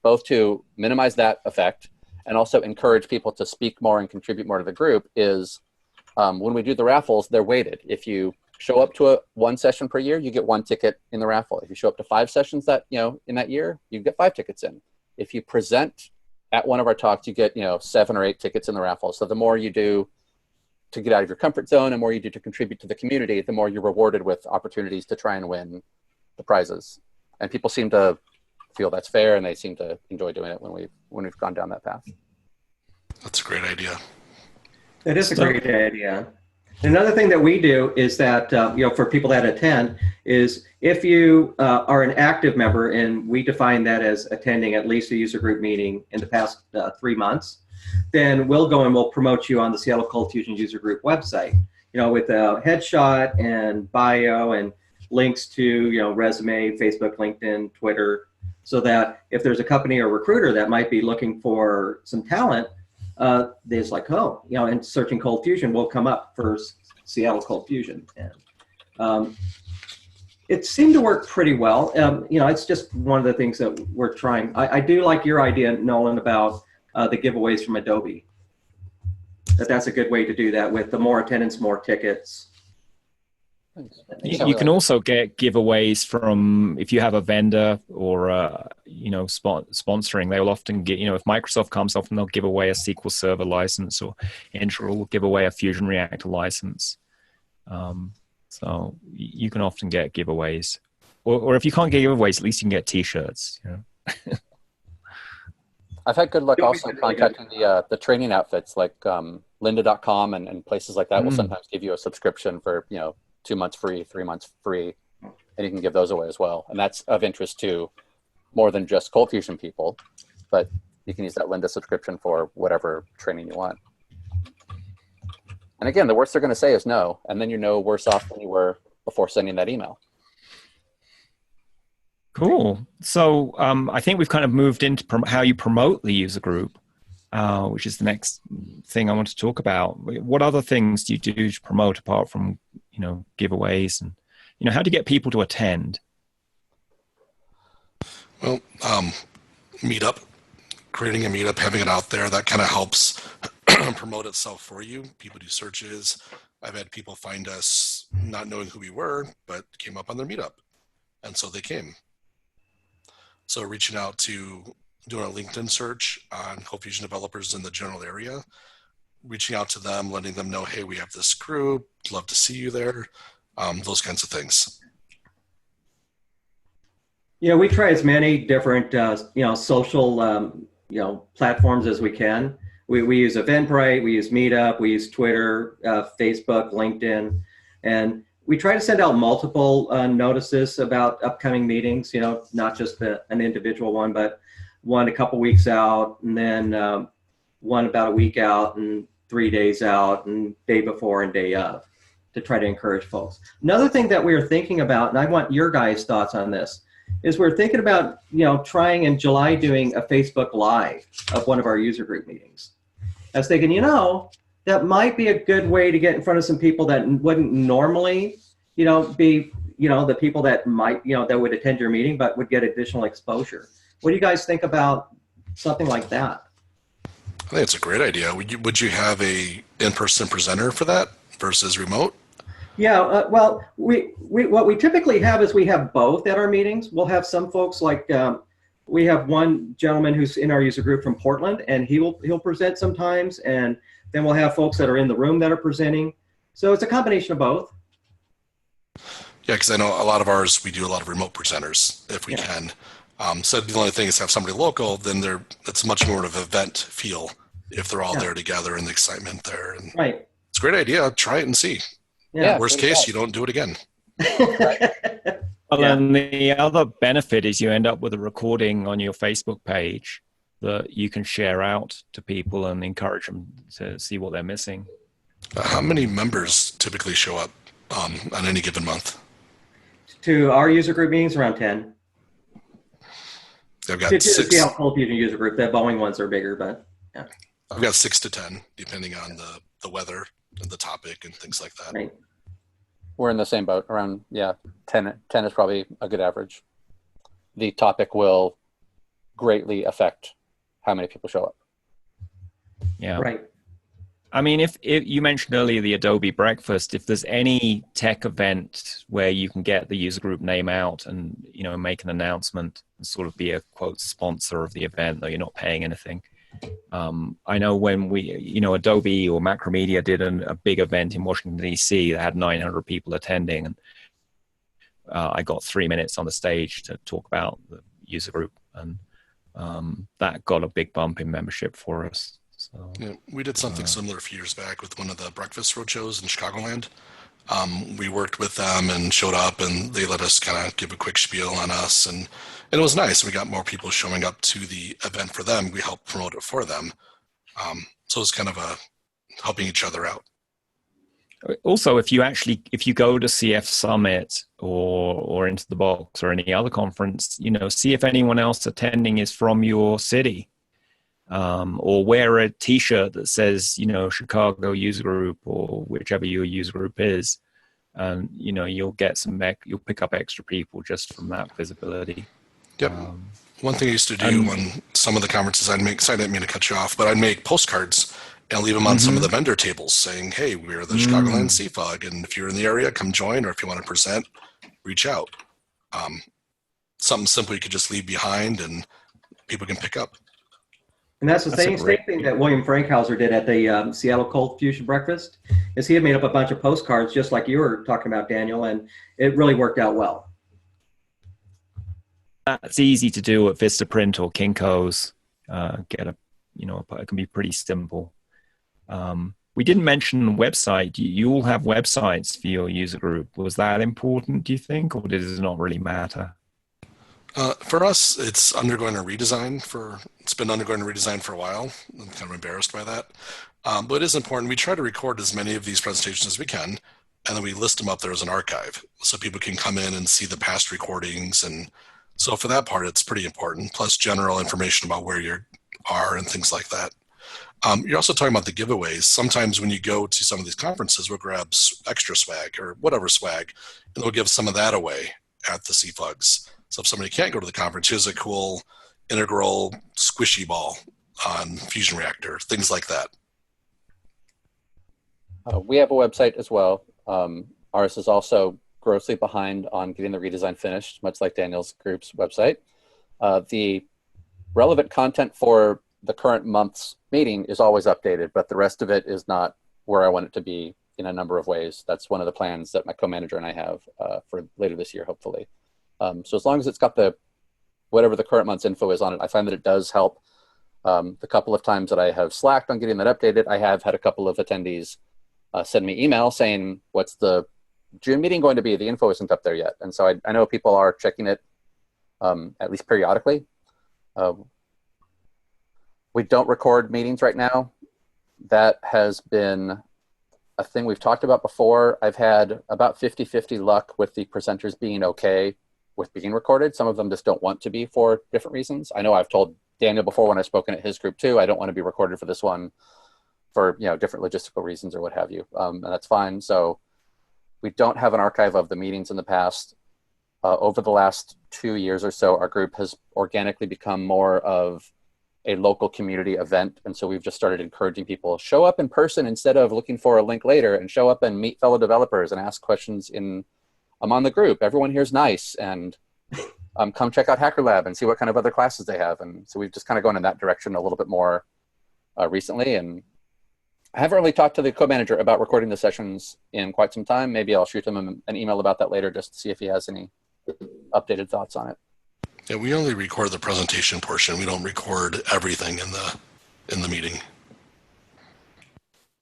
both to minimize that effect and also encourage people to speak more and contribute more to the group is when we do the raffles, they're weighted. If you show up to one session per year, you get 1 ticket in the raffle. If you show up to 5 sessions in that year, you get 5 tickets in. If you present at one of our talks, you get 7 or 8 tickets in the raffle. So the more you do to get out of your comfort zone and more you do to contribute to the community, the more you're rewarded with opportunities to try and win the prizes. And people seem to feel that's fair, and they seem to enjoy doing it when we've gone down that path. That's a great idea. It is a great idea. Another thing that we do is that, for people that attend, is if you are an active member, and we define that as attending at least a user group meeting in the past 3 months, then we'll go and we'll promote you on the Seattle ColdFusion user group website, with a headshot and bio and links to, resume, Facebook, LinkedIn, Twitter, so that if there's a company or recruiter that might be looking for some talent, there's like, and searching ColdFusion will come up for Seattle ColdFusion. And it seemed to work pretty well. It's just one of the things that we're trying. I do like your idea, Nolan, about the giveaways from Adobe. That's a good way to do that with the more attendance, more tickets. You can also get giveaways from, if you have a vendor or sponsoring, they'll often get, if Microsoft comes, often they'll give away a SQL Server license, or Intra will give away a Fusion Reactor license. So you can often get giveaways, or if you can't get giveaways, at least you can get T-shirts. I've had good luck also contacting the training outfits like lynda.com and places like that will sometimes give you a subscription for 2 months free, 3 months free, and you can give those away as well. And that's of interest to more than just ColdFusion people, but you can use that Lynda subscription for whatever training you want. And again, the worst they're going to say is no, and then you're no worse off than you were before sending that email. Cool. So I think we've kind of moved into how you promote the user group, which is the next thing I want to talk about. What other things do you do to promote apart from, giveaways, and, how do you get people to attend? Well, Meetup, creating a Meetup, having it out there, that kind of helps promote itself for you. People do searches. I've had people find us not knowing who we were, but came up on their Meetup, and so they came. So reaching out to doing a LinkedIn search on ColdFusion developers in the general area, reaching out to them, letting them know, hey, we have this group, love to see you there, those kinds of things. We try as many different, social, platforms as we can. We use Eventbrite, we use Meetup, we use Twitter, Facebook, LinkedIn, and we try to send out multiple notices about upcoming meetings, not just an individual one, but one a couple weeks out, and then one about a week out, and 3 days out, and day before and day of, to try to encourage folks. Another thing that we are thinking about, and I want your guys' thoughts on this, is we're thinking about, trying in July doing a Facebook Live of one of our user group meetings. I was thinking, that might be a good way to get in front of some people that wouldn't normally, be, the people that might, that would attend your meeting, but would get additional exposure. What do you guys think about something like that? I think it's a great idea. Would you have a in-person presenter for that versus remote? Yeah, well, what we typically have is we have both at our meetings. We'll have some folks like, we have one gentleman who's in our user group from Portland, and he'll present sometimes, and then we'll have folks that are in the room that are presenting. So it's a combination of both. Yeah, because I know a lot of ours, we do a lot of remote presenters if we can. So the only thing is have somebody local, then it's much more of an event feel if they're all there together and the excitement there. And right. It's a great idea. Try it and see. Yeah. Worst case, you don't do it again. Well, and the other benefit is you end up with a recording on your Facebook page that you can share out to people and encourage them to see what they're missing. How many members typically show up on any given month? To our user group meetings, around 10. I've got to 6. See how ColdFusion user group. The Boeing ones are bigger, but yeah. I've got 6 to 10, depending on the weather and the topic and things like that. Right. We're in the same boat. Around 10 is probably a good average. The topic will greatly affect how many people show up. Yeah. Right. I mean, if you mentioned earlier the Adobe breakfast, if there's any tech event where you can get the user group name out and, make an announcement and sort of be a quote sponsor of the event, though you're not paying anything. I know when we, Adobe or Macromedia did a big event in Washington, D.C. that had 900 people attending. And I got 3 minutes on the stage to talk about the user group. And that got a big bump in membership for us. So, yeah, we did something similar a few years back with one of the breakfast roadshows in Chicagoland. We worked with them and showed up, and they let us kind of give a quick spiel on us, and it was nice. We got more people showing up to the event for them. We helped promote it for them. So it's kind of helping each other out. Also, if you go to CF Summit or Into the Box or any other conference, see if anyone else attending is from your city, or wear a T-shirt that says, Chicago user group or whichever your user group is, and you'll pick up extra people just from that visibility. Yep. One thing I used to do on some of the conferences sorry, I didn't mean to cut you off, but I'd make postcards and leave them on some of the vendor tables saying, hey, we're the Chicagoland CFUG, and if you're in the area, come join, or if you want to present, reach out. Something simple you could just leave behind and people can pick up. And that's the same thing that William Frankhauser did at the Seattle ColdFusion breakfast, is he had made up a bunch of postcards just like you were talking about, Daniel, and it really worked out well. That's easy to do at Vistaprint or Kinko's. It can be pretty simple. We didn't mention website. You all have websites for your user group. Was that important, do you think, or does it not really matter? For us, it's undergoing a redesign. It's been undergoing a redesign for a while. I'm kind of embarrassed by that. But it is important. We try to record as many of these presentations as we can, and then we list them up there as an archive so people can come in and see the past recordings. And so for that part, it's pretty important, plus general information about where you are and things like that. You're also talking about the giveaways. Sometimes when you go to some of these conferences, we'll grab extra swag or whatever swag, and we'll give some of that away at the CFUGs. So if somebody can't go to the conference, here's a cool integral squishy ball on Fusion Reactor, things like that. We have a website as well. Ours is also grossly behind on getting the redesign finished, much like Daniel's group's website. The relevant content for the current month's meeting is always updated, but the rest of it is not where I want it to be in a number of ways. That's one of the plans that my co-manager and I have for later this year, hopefully. So as long as it's got whatever the current month's info is on it, I find that it does help. The couple of times that I have slacked on getting that updated, I have had a couple of attendees send me email saying, what's the June meeting going to be? The info isn't up there yet. And so I know people are checking it at least periodically. We don't record meetings right now. That has been a thing we've talked about before. I've had about 50-50 luck with the presenters being okay with being recorded. Some of them just don't want to be for different reasons. I know I've told Daniel before when I've spoken at his group too, I don't want to be recorded for this one for different logistical reasons or what have you. And that's fine. So we don't have an archive of the meetings in the past. Over the last 2 years or so, our group has organically become more of a local community event. And so we've just started encouraging people, show up in person instead of looking for a link later, and show up and meet fellow developers and ask questions on the group. Everyone here is nice, and come check out Hacker Lab and see what kind of other classes they have. And so we've just kind of gone in that direction a little bit more recently. And I haven't really talked to the co-manager about recording the sessions in quite some time. Maybe I'll shoot him an email about that later just to see if he has any updated thoughts on it. Yeah, we only record the presentation portion. We don't record everything in the meeting.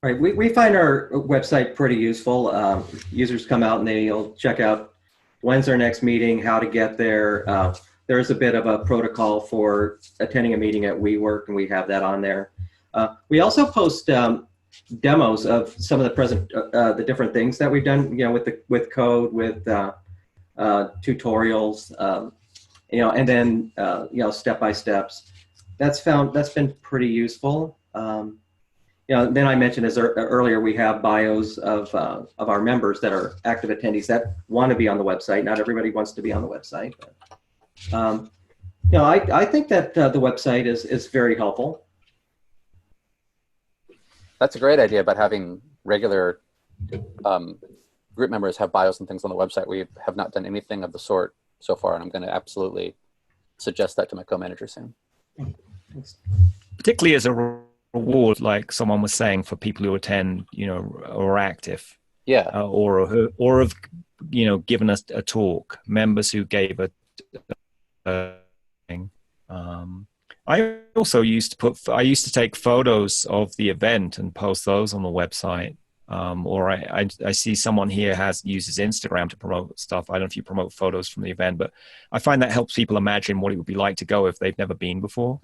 Right, we find our website pretty useful. Users come out and they'll check out when's our next meeting, how to get there. There's a bit of a protocol for attending a meeting at WeWork, and we have that on there. We also post demos of some of the different things that we've done, with code, with tutorials, and then step-by-steps. That's been pretty useful. Then I mentioned earlier, we have bios of our members that are active attendees that want to be on the website. Not everybody wants to be on the website. But, I think that the website is very helpful. That's a great idea about having regular group members have bios and things on the website. We have not done anything of the sort so far, and I'm going to absolutely suggest that to my co-manager soon. Particularly as a reward, like someone was saying, for people who attend, or are active, or have, given us a talk. Members who gave a thing. I also used to take photos of the event and post those on the website. Or I see someone here uses Instagram to promote stuff. I don't know if you promote photos from the event, but I find that helps people imagine what it would be like to go if they've never been before.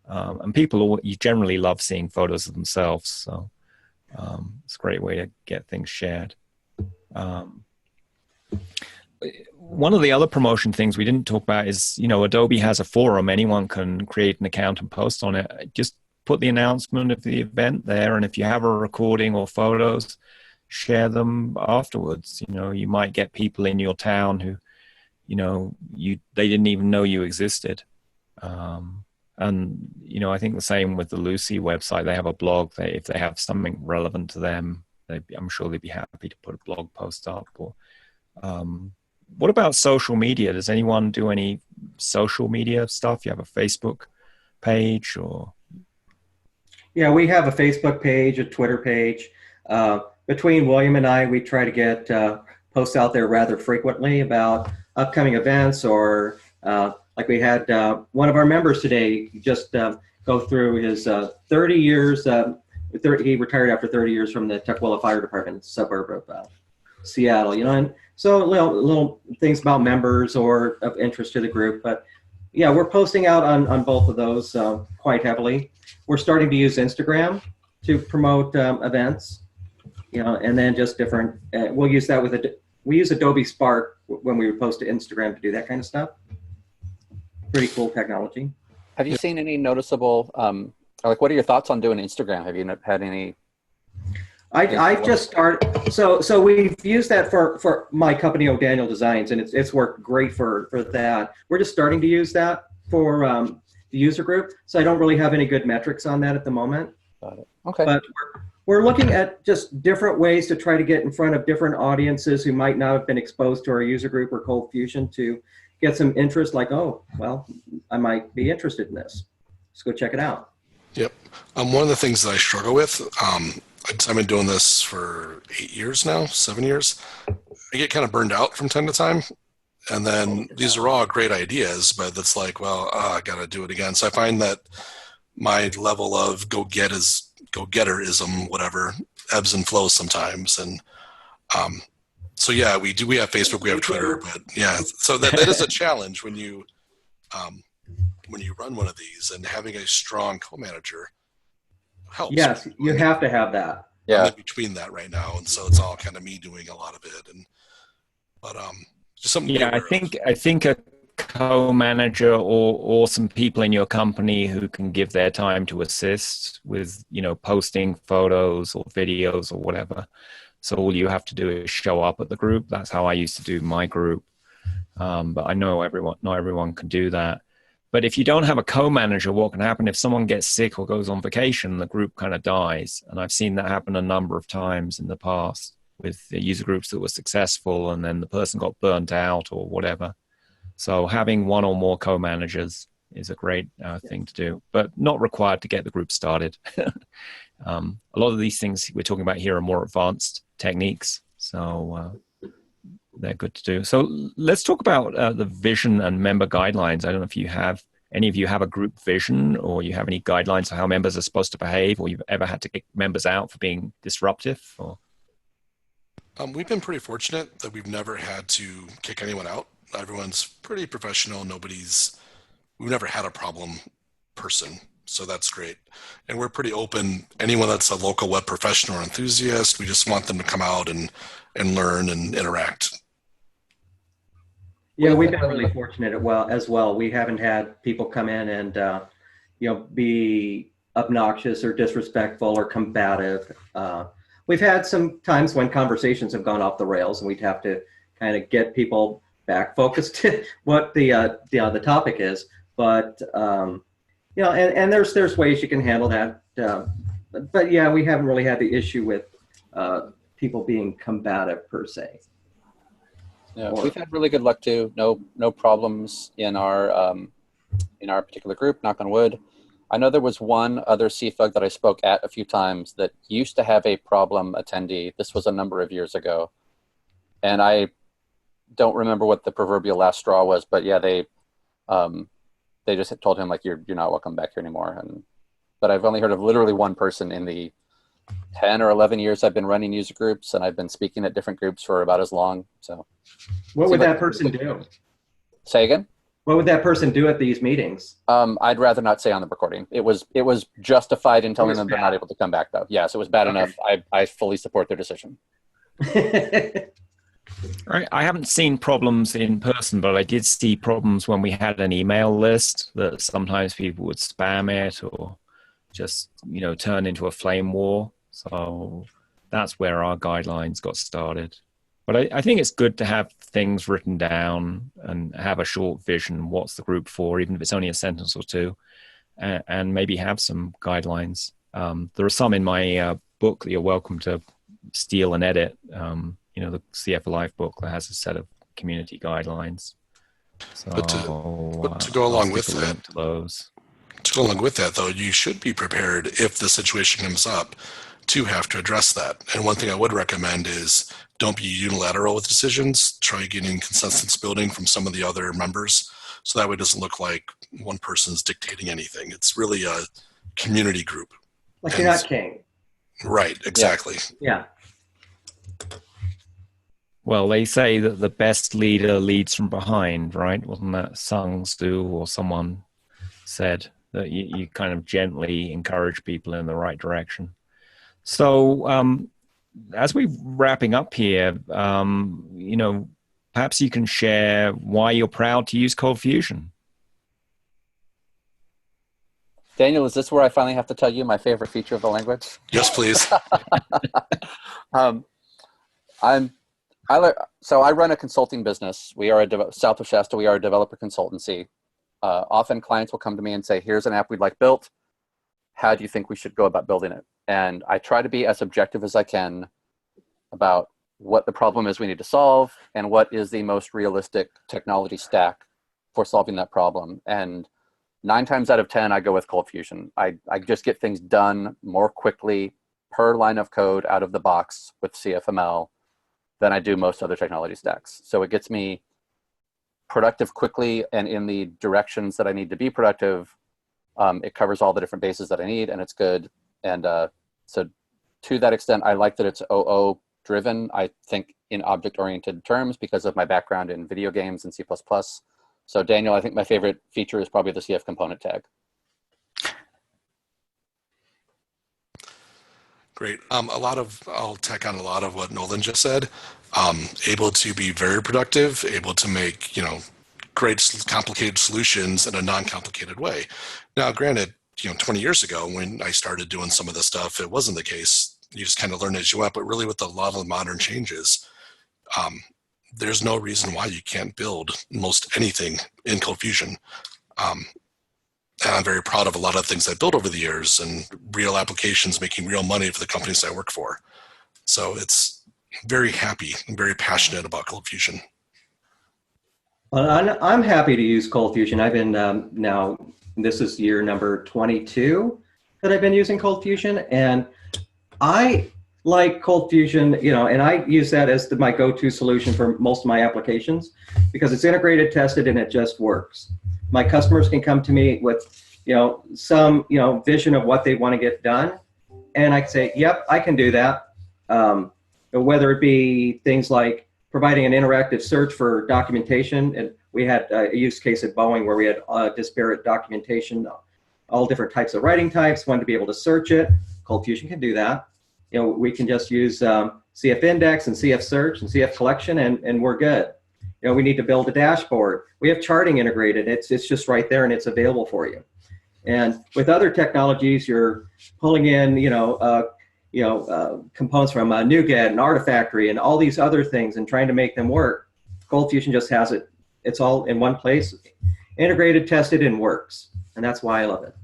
And people you generally love seeing photos of themselves. So it's a great way to get things shared. One of the other promotion things we didn't talk about is, Adobe has a forum. Anyone can create an account and post on it. Just put the announcement of the event there. And if you have a recording or photos, share them afterwards. You might get people in your town who, they didn't even know you existed. And, I think the same with the Lucy website. They have a blog. If they have something relevant to them, I'm sure they'd be happy to put a blog post up. Or, what about social media? Does anyone do any social media stuff? You have a Facebook page or? Yeah, we have a Facebook page, a Twitter page. Between William and I, we try to get posts out there rather frequently about upcoming events, or like we had one of our members today just go through his 30 years. He retired after 30 years from the Tukwila Fire Department, suburb of Seattle. And so little things about members or of interest to the group. But yeah, we're posting out on both of those quite heavily. We're starting to use Instagram to promote events, and then just different. We'll use that we use Adobe Spark when we post to Instagram to do that kind of stuff. Pretty cool technology. Have you seen any noticeable, what are your thoughts on doing Instagram? Have you had any? I just started, so we've used that for my company, O'Daniel Designs, and it's worked great for that. We're just starting to use that for the user group, so I don't really have any good metrics on that at the moment. Got it. Okay. But we're looking at just different ways to try to get in front of different audiences who might not have been exposed to our user group or ColdFusion to get some interest, like, oh, well, I might be interested in this. Let's go check it out. Yep. One of the things that I struggle with, I've been doing this for 8 years now, 7 years. I get kind of burned out from time to time. And then these are all great ideas, but it's like, well, I got to do it again. So I find that my level of go-getterism, whatever, ebbs and flows sometimes. And so yeah, we have Facebook, we have Twitter, but yeah, so that is a challenge when you run one of these, and having a strong co-manager helps. Yes, you have to have that. Yeah. I'm in between that right now, and so it's all kind of me doing a lot of it. But just something. Yeah, I think a co-manager or some people in your company who can give their time to assist with, posting photos or videos or whatever. So all you have to do is show up at the group. That's how I used to do my group. But I know not everyone can do that. But if you don't have a co-manager, what can happen if someone gets sick or goes on vacation, the group kind of dies. And I've seen that happen a number of times in the past with the user groups that were successful, and then the person got burnt out or whatever. So having one or more co-managers is a great thing to do, but not required to get the group started. A lot of these things we're talking about here are more advanced techniques, so they're good to do. So let's talk about the vision and member guidelines. I don't know if any of you have a group vision, or you have any guidelines for how members are supposed to behave, or you've ever had to kick members out for being disruptive. Or we've been pretty fortunate that we've never had to kick anyone out. Everyone's pretty professional. We've never had a problem person. So that's great. And we're pretty open. Anyone that's a local web professional or enthusiast, we just want them to come out and learn and interact. Yeah, we've been really fortunate as well. We haven't had people come in and be obnoxious or disrespectful or combative. We've had some times when conversations have gone off the rails, and we'd have to kind of get people back focused to what the topic is. But and there's ways you can handle that. But yeah, we haven't really had the issue with people being combative per se. Yeah, we've had really good luck too. No problems in our particular group. Knock on wood. I know there was one other CFUG that I spoke at a few times that used to have a problem attendee. This was a number of years ago, and I don't remember what the proverbial last straw was. But yeah, they just told him, like, you're not welcome back here anymore. But I've only heard of literally one person in the 10 or 11 years I've been running user groups, and I've been speaking at different groups for about as long. So what would that person do? Say again? What would that person do at these meetings? I'd rather not say on the recording. It was justified in telling them they're not able to come back, though. Yes, it was bad enough. I fully support their decision. Right. I haven't seen problems in person, but I did see problems when we had an email list that sometimes people would spam it or just, turn into a flame war. So that's where our guidelines got started. But I think it's good to have things written down and have a short vision. What's the group for, even if it's only a sentence or two, and maybe have some guidelines. There are some in my book that you're welcome to steal and edit. The CF Life book that has a set of community guidelines. So, but to go along with that, though, you should be prepared if the situation comes up to have to address that. And one thing I would recommend is don't be unilateral with decisions. Try getting consensus building from some of the other members, so that way it doesn't look like one person's dictating anything. It's really a community group. Like you're not king. Right, exactly. Yeah. Well, they say that the best leader leads from behind, right? Wasn't that Sun Tzu or someone said that you kind of gently encourage people in the right direction? So as we're wrapping up here, perhaps you can share why you're proud to use ColdFusion. Daniel, is this where I finally have to tell you my favorite feature of the language? Yes, please. So I run a consulting business. We are south of Shasta. We are a developer consultancy. Often clients will come to me and say, here's an app we'd like built. How do you think we should go about building it? And I try to be as objective as I can about what the problem is we need to solve and what is the most realistic technology stack for solving that problem. And 9 times out of 10, I go with ColdFusion. I just get things done more quickly per line of code out of the box with CFML than I do most other technology stacks. So it gets me productive quickly and in the directions that I need to be productive. It covers all the different bases that I need, and it's good. And so to that extent, I like that it's OO driven. I think in object-oriented terms because of my background in video games and C++. So Daniel, I think my favorite feature is probably the CF component tag. Great. I'll tack on a lot of what Nolan just said. Able to be very productive, able to make, great complicated solutions in a non-complicated way. Now, granted, 20 years ago when I started doing some of this stuff, it wasn't the case. You just kind of learn as you went, but really with a lot of modern changes, there's no reason why you can't build most anything in ColdFusion. And I'm very proud of a lot of things I built over the years and real applications making real money for the companies I work for. So it's very happy and very passionate about ColdFusion. Well, I'm happy to use ColdFusion. I've been now, this is year number 22 that I've been using ColdFusion, and I like ColdFusion, and I use that as my go-to solution for most of my applications because it's integrated, tested, and it just works. My customers can come to me with, some, vision of what they want to get done, and I can say, yep, I can do that. Whether it be things like providing an interactive search for documentation, and we had a use case at Boeing where we had disparate documentation, all different types of writing types, wanted to be able to search it. ColdFusion can do that. We can just use CF Index and CF Search and CF Collection, and we're good. We need to build a dashboard. We have charting integrated. It's just right there, and it's available for you. And with other technologies, you're pulling in, components from NuGet and Artifactory and all these other things and trying to make them work. ColdFusion just has it. It's all in one place, integrated, tested, and works. And that's why I love it.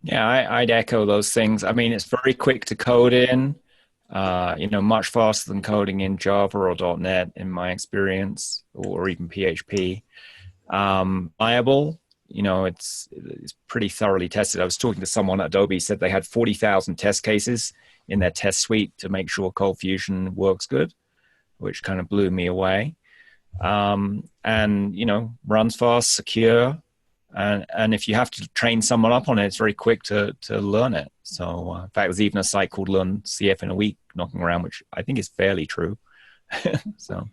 Yeah, I'd echo those things. I mean, it's very quick to code in, much faster than coding in Java or .NET in my experience, or even PHP. Viable. It's pretty thoroughly tested. I was talking to someone at Adobe, said they had 40,000 test cases in their test suite to make sure ColdFusion works good, which kind of blew me away. And, runs fast, secure. And if you have to train someone up on it, it's very quick to learn it. So in fact, there's even a site called Learn CF in a Week knocking around, which I think is fairly true. So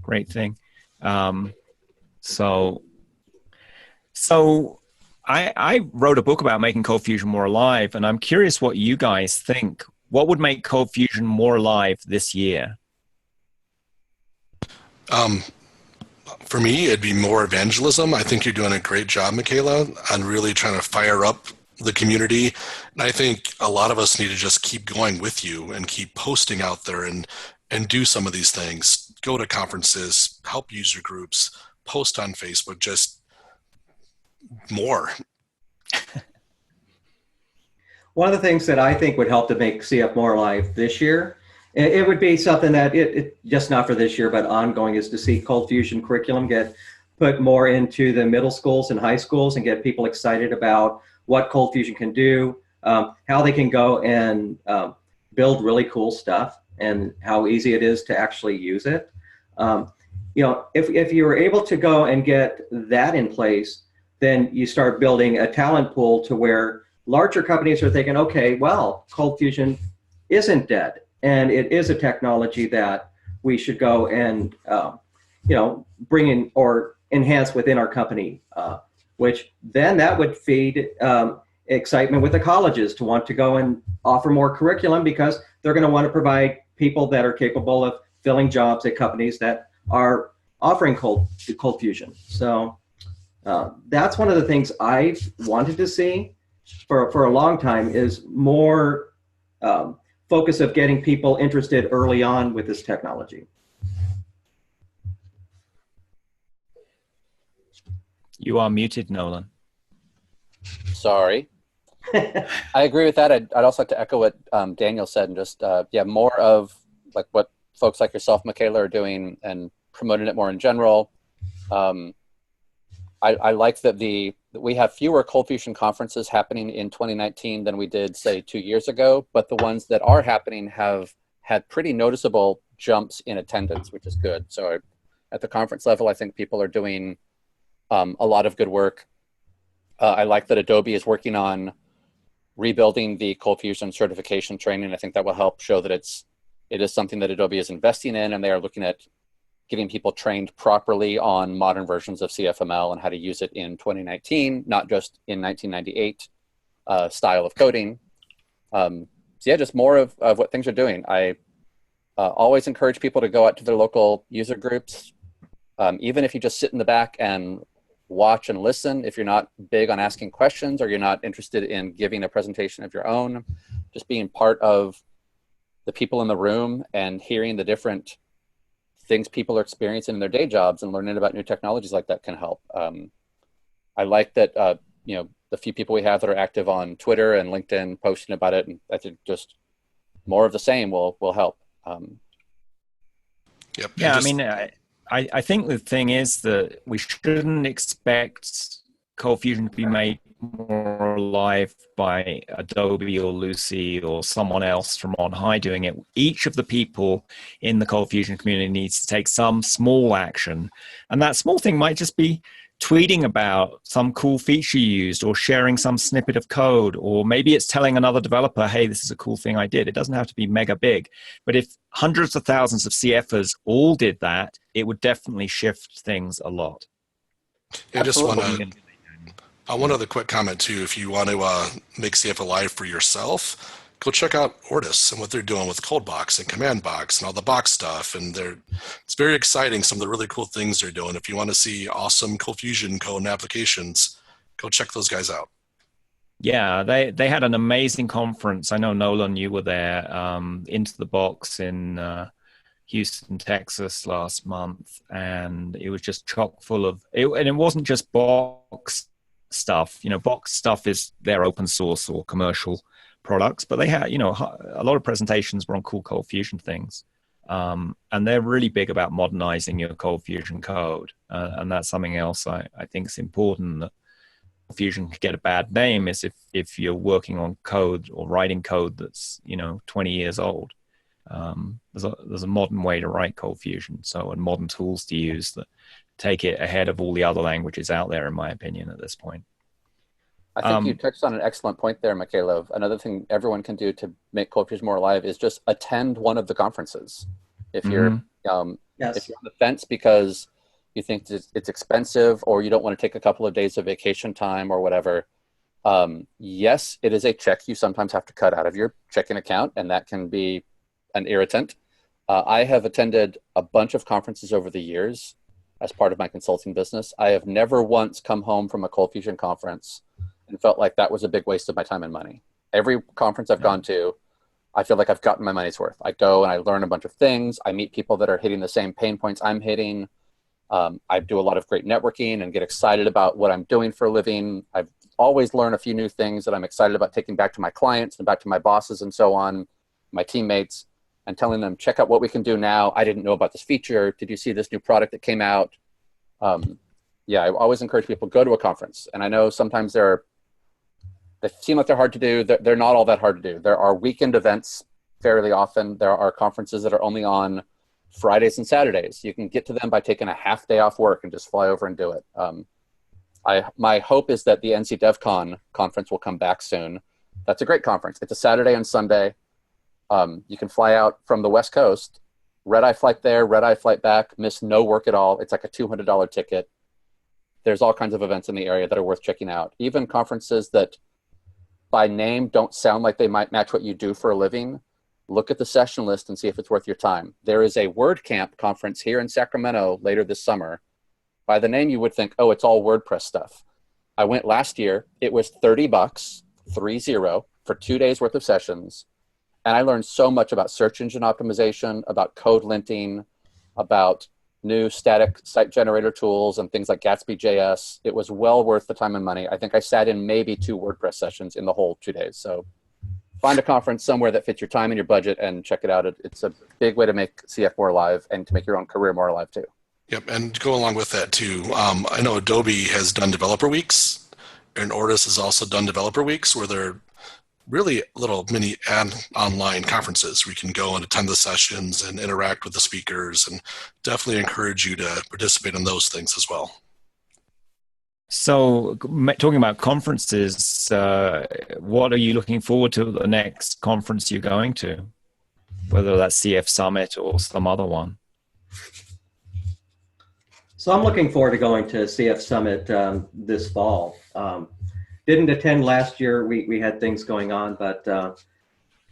great thing. So I wrote a book about making ColdFusion more alive, and I'm curious what you guys think. What would make ColdFusion more alive this year? For me, it'd be more evangelism. I think you're doing a great job, Michaela, on really trying to fire up the community. And I think a lot of us need to just keep going with you and keep posting out there and do some of these things. Go to conferences, help user groups, post on Facebook, just more. One of the things that I think would help to make CF more alive this year, it would be something that it just not for this year, but ongoing, is to see ColdFusion curriculum get put more into the middle schools and high schools and get people excited about what ColdFusion can do, how they can go and build really cool stuff, and how easy it is to actually use it. If you were able to go and get that in place, then you start building a talent pool to where larger companies are thinking, okay, well, ColdFusion isn't dead, and it is a technology that we should go and bring in or enhance within our company, which then that would feed excitement with the colleges to want to go and offer more curriculum, because they're going to want to provide people that are capable of filling jobs at companies that are offering ColdFusion. So that's one of the things I've wanted to see for a long time, is more focus of getting people interested early on with this technology. You are muted, Nolan. Sorry. I agree with that. I'd also like to echo what Daniel said, and just more of like what folks like yourself, Michaela, are doing and promoting it more in general. I like that we have fewer ColdFusion conferences happening in 2019 than we did, say, 2 years ago, but the ones that are happening have had pretty noticeable jumps in attendance, which is good. So at the conference level, I think people are doing a lot of good work. I like that Adobe is working on rebuilding the ColdFusion certification training. I think that will help show that it is something that Adobe is investing in, and they are looking at getting people trained properly on modern versions of CFML and how to use it in 2019, not just in 1998 style of coding. Just more of what things are doing. I always encourage people to go out to their local user groups, even if you just sit in the back and watch and listen. If you're not big on asking questions, or you're not interested in giving a presentation of your own, just being part of the people in the room and hearing the different things people are experiencing in their day jobs and learning about new technologies like that can help. I like that, the few people we have that are active on Twitter and LinkedIn posting about it, and I think just more of the same will help. Yep. Yeah, I think the thing is that we shouldn't expect ColdFusion to be made more alive by Adobe or Lucy or someone else from on high doing it. Each of the people in the ColdFusion community needs to take some small action, and that small thing might just be tweeting about some cool feature you used, or sharing some snippet of code, or maybe it's telling another developer, hey, this is a cool thing I did. It doesn't have to be mega big, but if hundreds of thousands of CFers all did that, it would definitely shift things a lot. I just want to one other quick comment too. If you want to make CF alive for yourself, go check out Ortus and what they're doing with ColdBox and CommandBox and all the box stuff. And it's very exciting, some of the really cool things they're doing. If you want to see awesome ColdFusion code and applications, go check those guys out. Yeah, they had an amazing conference. I know, Nolan, you were there, Into the Box in Houston, Texas last month. And it was just chock full of it. And it wasn't just box stuff. Box stuff is their open source or commercial products, but they had, a lot of presentations were on cool ColdFusion things. And they're really big about modernizing your ColdFusion code. And that's something else I think is important, that ColdFusion could get a bad name is if you're working on code or writing code that's, 20 years old. There's a modern way to write ColdFusion, and modern tools to use that take it ahead of all the other languages out there, in my opinion, at this point. I think you touched on an excellent point there, Michaela. Another thing everyone can do to make ColdFusion more alive is just attend one of the conferences. If you're if you're on the fence because you think it's expensive, or you don't want to take a couple of days of vacation time or whatever, yes, it is a check you sometimes have to cut out of your checking account, and that can be an irritant. I have attended a bunch of conferences over the years as part of my consulting business. I have never once come home from a ColdFusion conference and felt like that was a big waste of my time and money. Every conference I've gone to, I feel like I've gotten my money's worth. I go and I learn a bunch of things. I meet people that are hitting the same pain points I'm hitting. I do a lot of great networking and get excited about what I'm doing for a living. I've always learned a few new things that I'm excited about taking back to my clients and back to my bosses and so on, my teammates, and telling them, check out what we can do now. I didn't know about this feature. Did you see this new product that came out? Yeah, I always encourage people, go to a conference. And I know sometimes they seem like they're hard to do. They're not all that hard to do. There are weekend events fairly often. There are conferences that are only on Fridays and Saturdays. You can get to them by taking a half day off work and just fly over and do it. My hope is that the NC DevCon conference will come back soon. That's a great conference. It's a Saturday and Sunday. You can fly out from the West Coast, red-eye flight there, red-eye flight back, miss no work at all. It's like a $200 ticket. There's all kinds of events in the area that are worth checking out. Even conferences that by name don't sound like they might match what you do for a living. Look at the session list and see if it's worth your time. There is a WordCamp conference here in Sacramento later this summer. By the name, you would think, oh, it's all WordPress stuff. I went last year. It was $30, 30, for 2 days worth of sessions. And I learned so much about search engine optimization, about code linting, about new static site generator tools and things like Gatsby.js. It was well worth the time and money. I think I sat in maybe 2 WordPress sessions in the whole 2 days. So find a conference somewhere that fits your time and your budget and check it out. It's a big way to make CF more alive and to make your own career more alive too. Yep, and to go along with that too, I know Adobe has done developer weeks, and Ortus has also done developer weeks where they're really little mini online conferences where you can go and attend the sessions and interact with the speakers, and definitely encourage you to participate in those things as well. So talking about conferences, what are you looking forward to at the next conference you're going to, whether that's CF Summit or some other one? So I'm looking forward to going to CF Summit this fall. Didn't attend last year. We had things going on, but a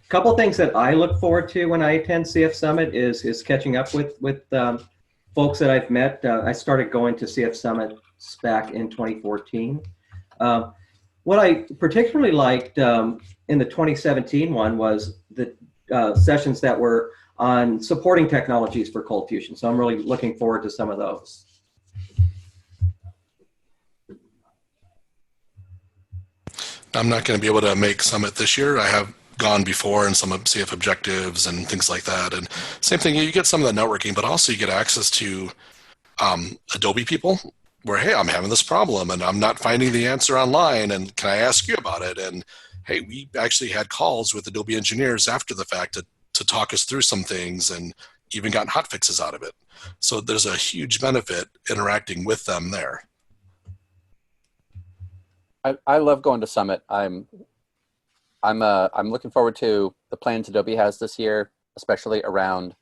couple things that I look forward to when I attend CF Summit is catching up with folks that I've met. I started going to CF Summit back in 2014. What I particularly liked in the 2017 one was the sessions that were on supporting technologies for ColdFusion. So I'm really looking forward to some of those. I'm not going to be able to make Summit this year. I have gone before in some of CF objectives and things like that. And same thing, you get some of the networking, but also you get access to Adobe people where, hey, I'm having this problem and I'm not finding the answer online, and can I ask you about it? And hey, we actually had calls with Adobe engineers after the fact to talk us through some things and even got hot fixes out of it. So there's a huge benefit interacting with them there. I love going to Summit. I'm looking forward to the plans Adobe has this year, especially around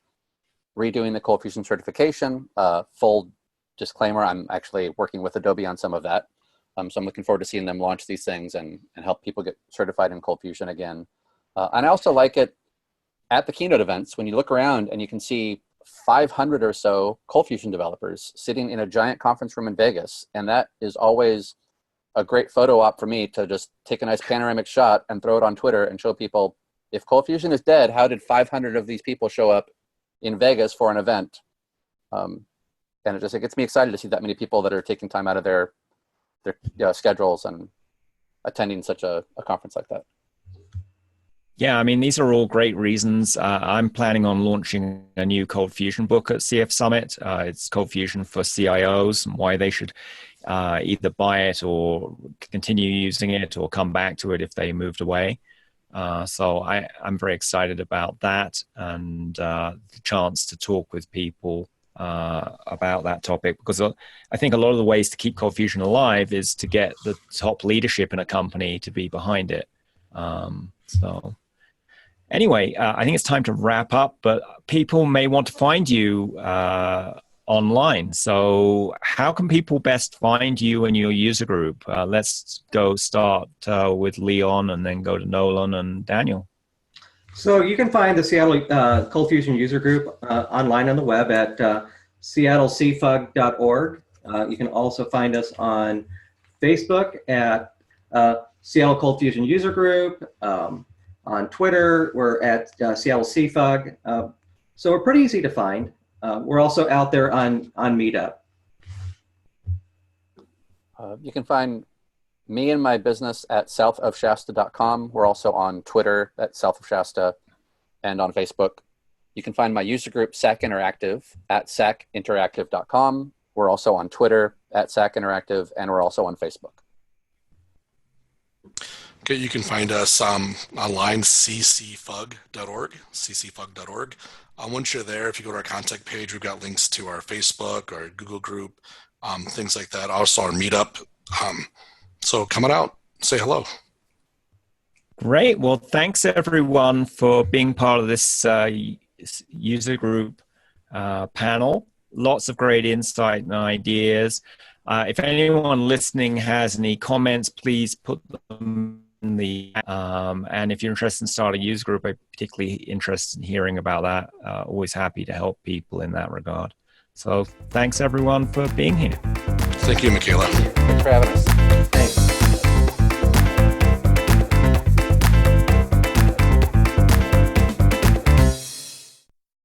redoing the ColdFusion certification. Full disclaimer, I'm actually working with Adobe on some of that. So I'm looking forward to seeing them launch these things and help people get certified in ColdFusion again. And I also like it at the keynote events when you look around and you can see 500 or so ColdFusion developers sitting in a giant conference room in Vegas. And that is always a great photo op for me to just take a nice panoramic shot and throw it on Twitter and show people, if ColdFusion is dead, how did 500 of these people show up in Vegas for an event? And it gets me excited to see that many people that are taking time out of their schedules and attending such a conference like that. Yeah, I mean, these are all great reasons. I'm planning on launching a new ColdFusion book at CF Summit. It's ColdFusion for CIOs and why they should either buy it or continue using it or come back to it if they moved away. So I'm very excited about that and the chance to talk with people about that topic, because I think a lot of the ways to keep ColdFusion alive is to get the top leadership in a company to be behind it. So anyway, I think it's time to wrap up, but people may want to find you online. So how can people best find you and your user group? Let's go start with Leon and then go to Nolan and Daniel. So you can find the Seattle ColdFusion user group online on the web at seattlecfug.org. You can also find us on Facebook at Seattle ColdFusion user group. On Twitter, we're at Seattle CFUG. So we're pretty easy to find. We're also out there on Meetup. You can find me and my business at southofshasta.com. We're also on Twitter at South of Shasta and on Facebook. You can find my user group, SAC Interactive, at sacinteractive.com. We're also on Twitter at SAC Interactive, and we're also on Facebook. Okay, you can find us online, ccfug.org. Once you're there, if you go to our contact page, we've got links to our Facebook, our Google group, things like that. Also our Meetup. So come on out, say hello. Great. Well, thanks everyone for being part of this user group panel. Lots of great insight and ideas. If anyone listening has any comments, please put them in the and if you're interested in starting a user group, I'm particularly interested in hearing about that. Always happy to help people in that regard. So thanks everyone for being here. Thank you, Michaela. Thanks for having us.